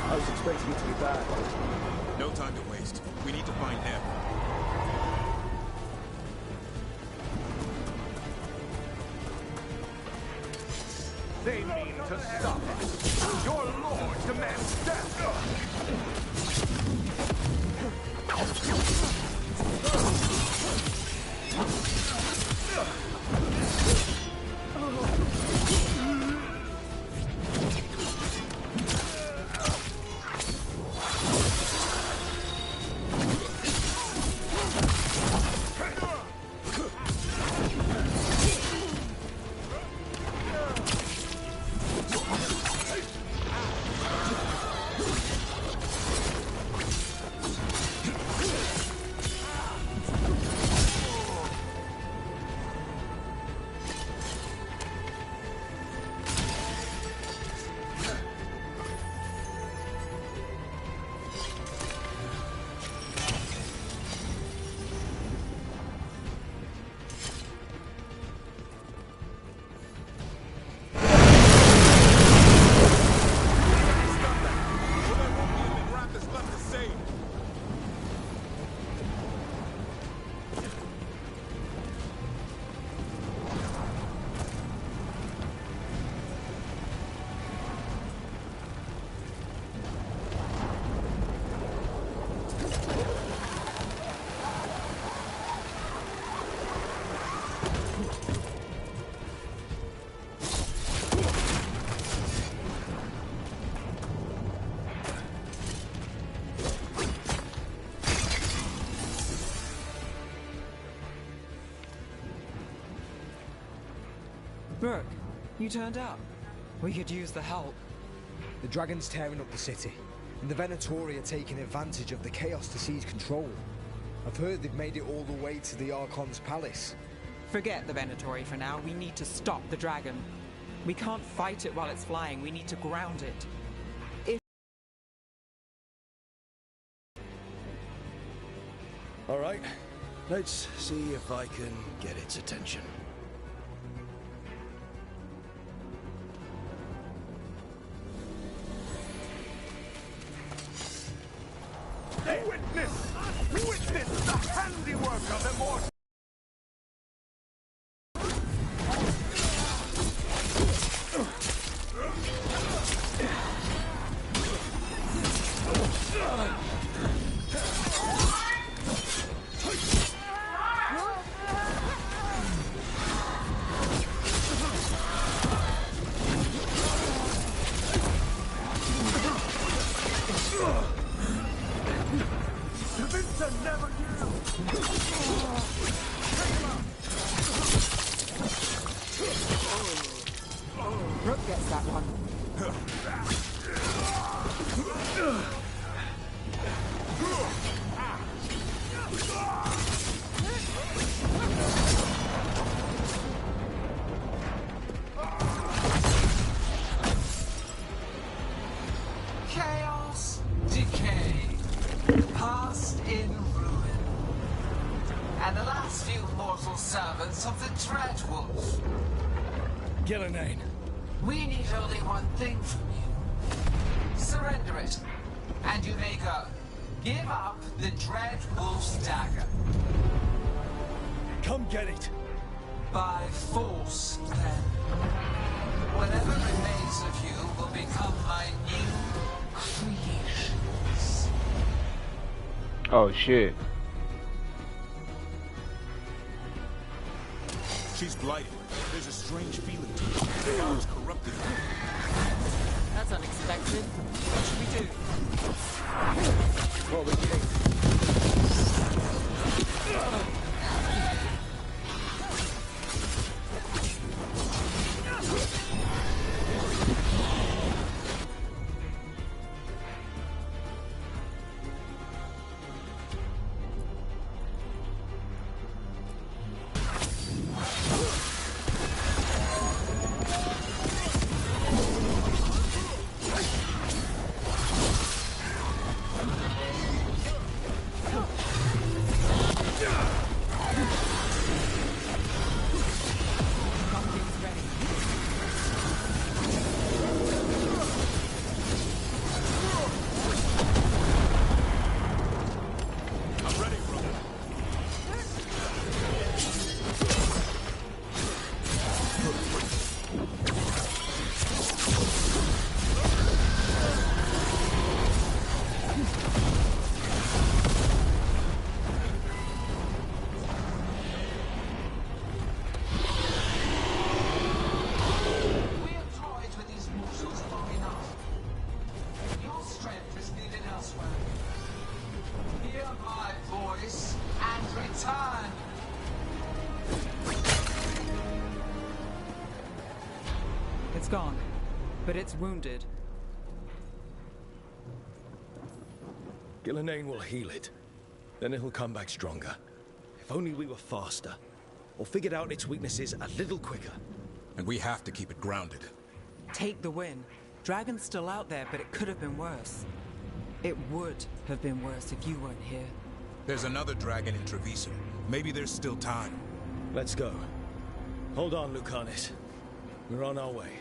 I was expecting it to be bad. No time to waste. We need to find Nev. They mean to stop us. Your lord demands death. Brooke, you turned up. We could use the help. The dragon's tearing up the city, and the Venatori are taking advantage of the chaos to seize control. I've heard they've made it all the way to the Archon's palace. Forget the Venatori for now. We need to stop the dragon. We can't fight it while it's flying. We need to ground it. All right, let's see if I can get its attention. Witness the handiwork of immortal. Brooke gets that one. Chaos, decay, past in ruin, and the last few mortal servants of the Dreadwolf. Gillenane. We need only one thing from you. Surrender it, and you may go. Give up the Dreadwolf's dagger. Come get it. By force, then. Whatever remains of you will become my new creations. Oh shit. She's blighted. There's a strange feeling to her. The power's corrupted her. That's unexpected. What should we do? Well, we can. It's gone, but it's wounded. Gillenane will heal it. Then it'll come back stronger. If only we were faster. Or figured out its weaknesses a little quicker. And we have to keep it grounded. Take the win. Dragon's still out there, but it could have been worse. It would have been worse if you weren't here. There's another dragon in Treviso. Maybe there's still time. Let's go. Hold on, Lucanis. We're on our way.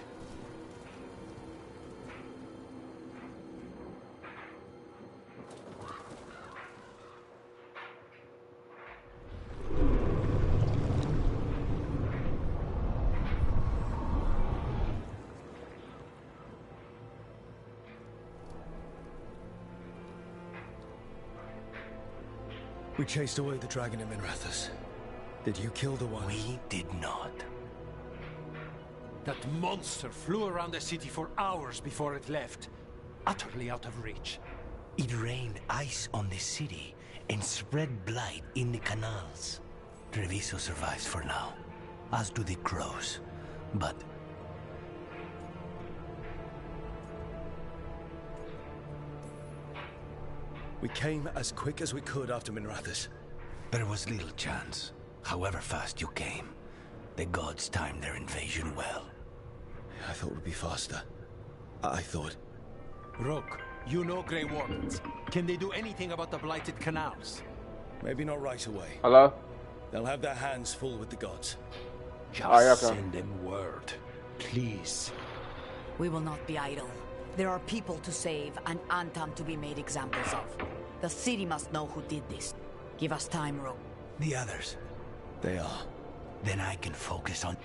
We chased away the dragon in Minrathous. Did you kill the one? We did not. That monster flew around the city for hours before it left, utterly out of reach. It rained ice on the city and spread blight in the canals. Treviso survives for now, as do the crows. But we came as quick as we could after Minrathous. there was little chance. However fast you came, the gods timed their invasion well. I thought it would be faster. I thought. Rook, you know Grey Wardens. Can they do anything about the blighted canals? Maybe not right away. Hello? They'll have their hands full with the gods. Just send them word, please. We will not be idle. There are people to save and Antam to be made examples of. The city must know who did this. Give us time, Rook. The others? They are. Then I can focus on...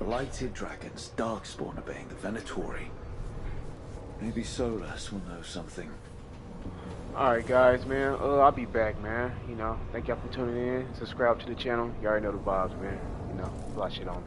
Blighted dragons, Darkspawn obeying the Venatori. Maybe Solus will know something. Alright guys, man, I'll be back, man. You know, thank y'all for tuning in. Subscribe to the channel. You already know the vibes, man. You know, a lot of shit on.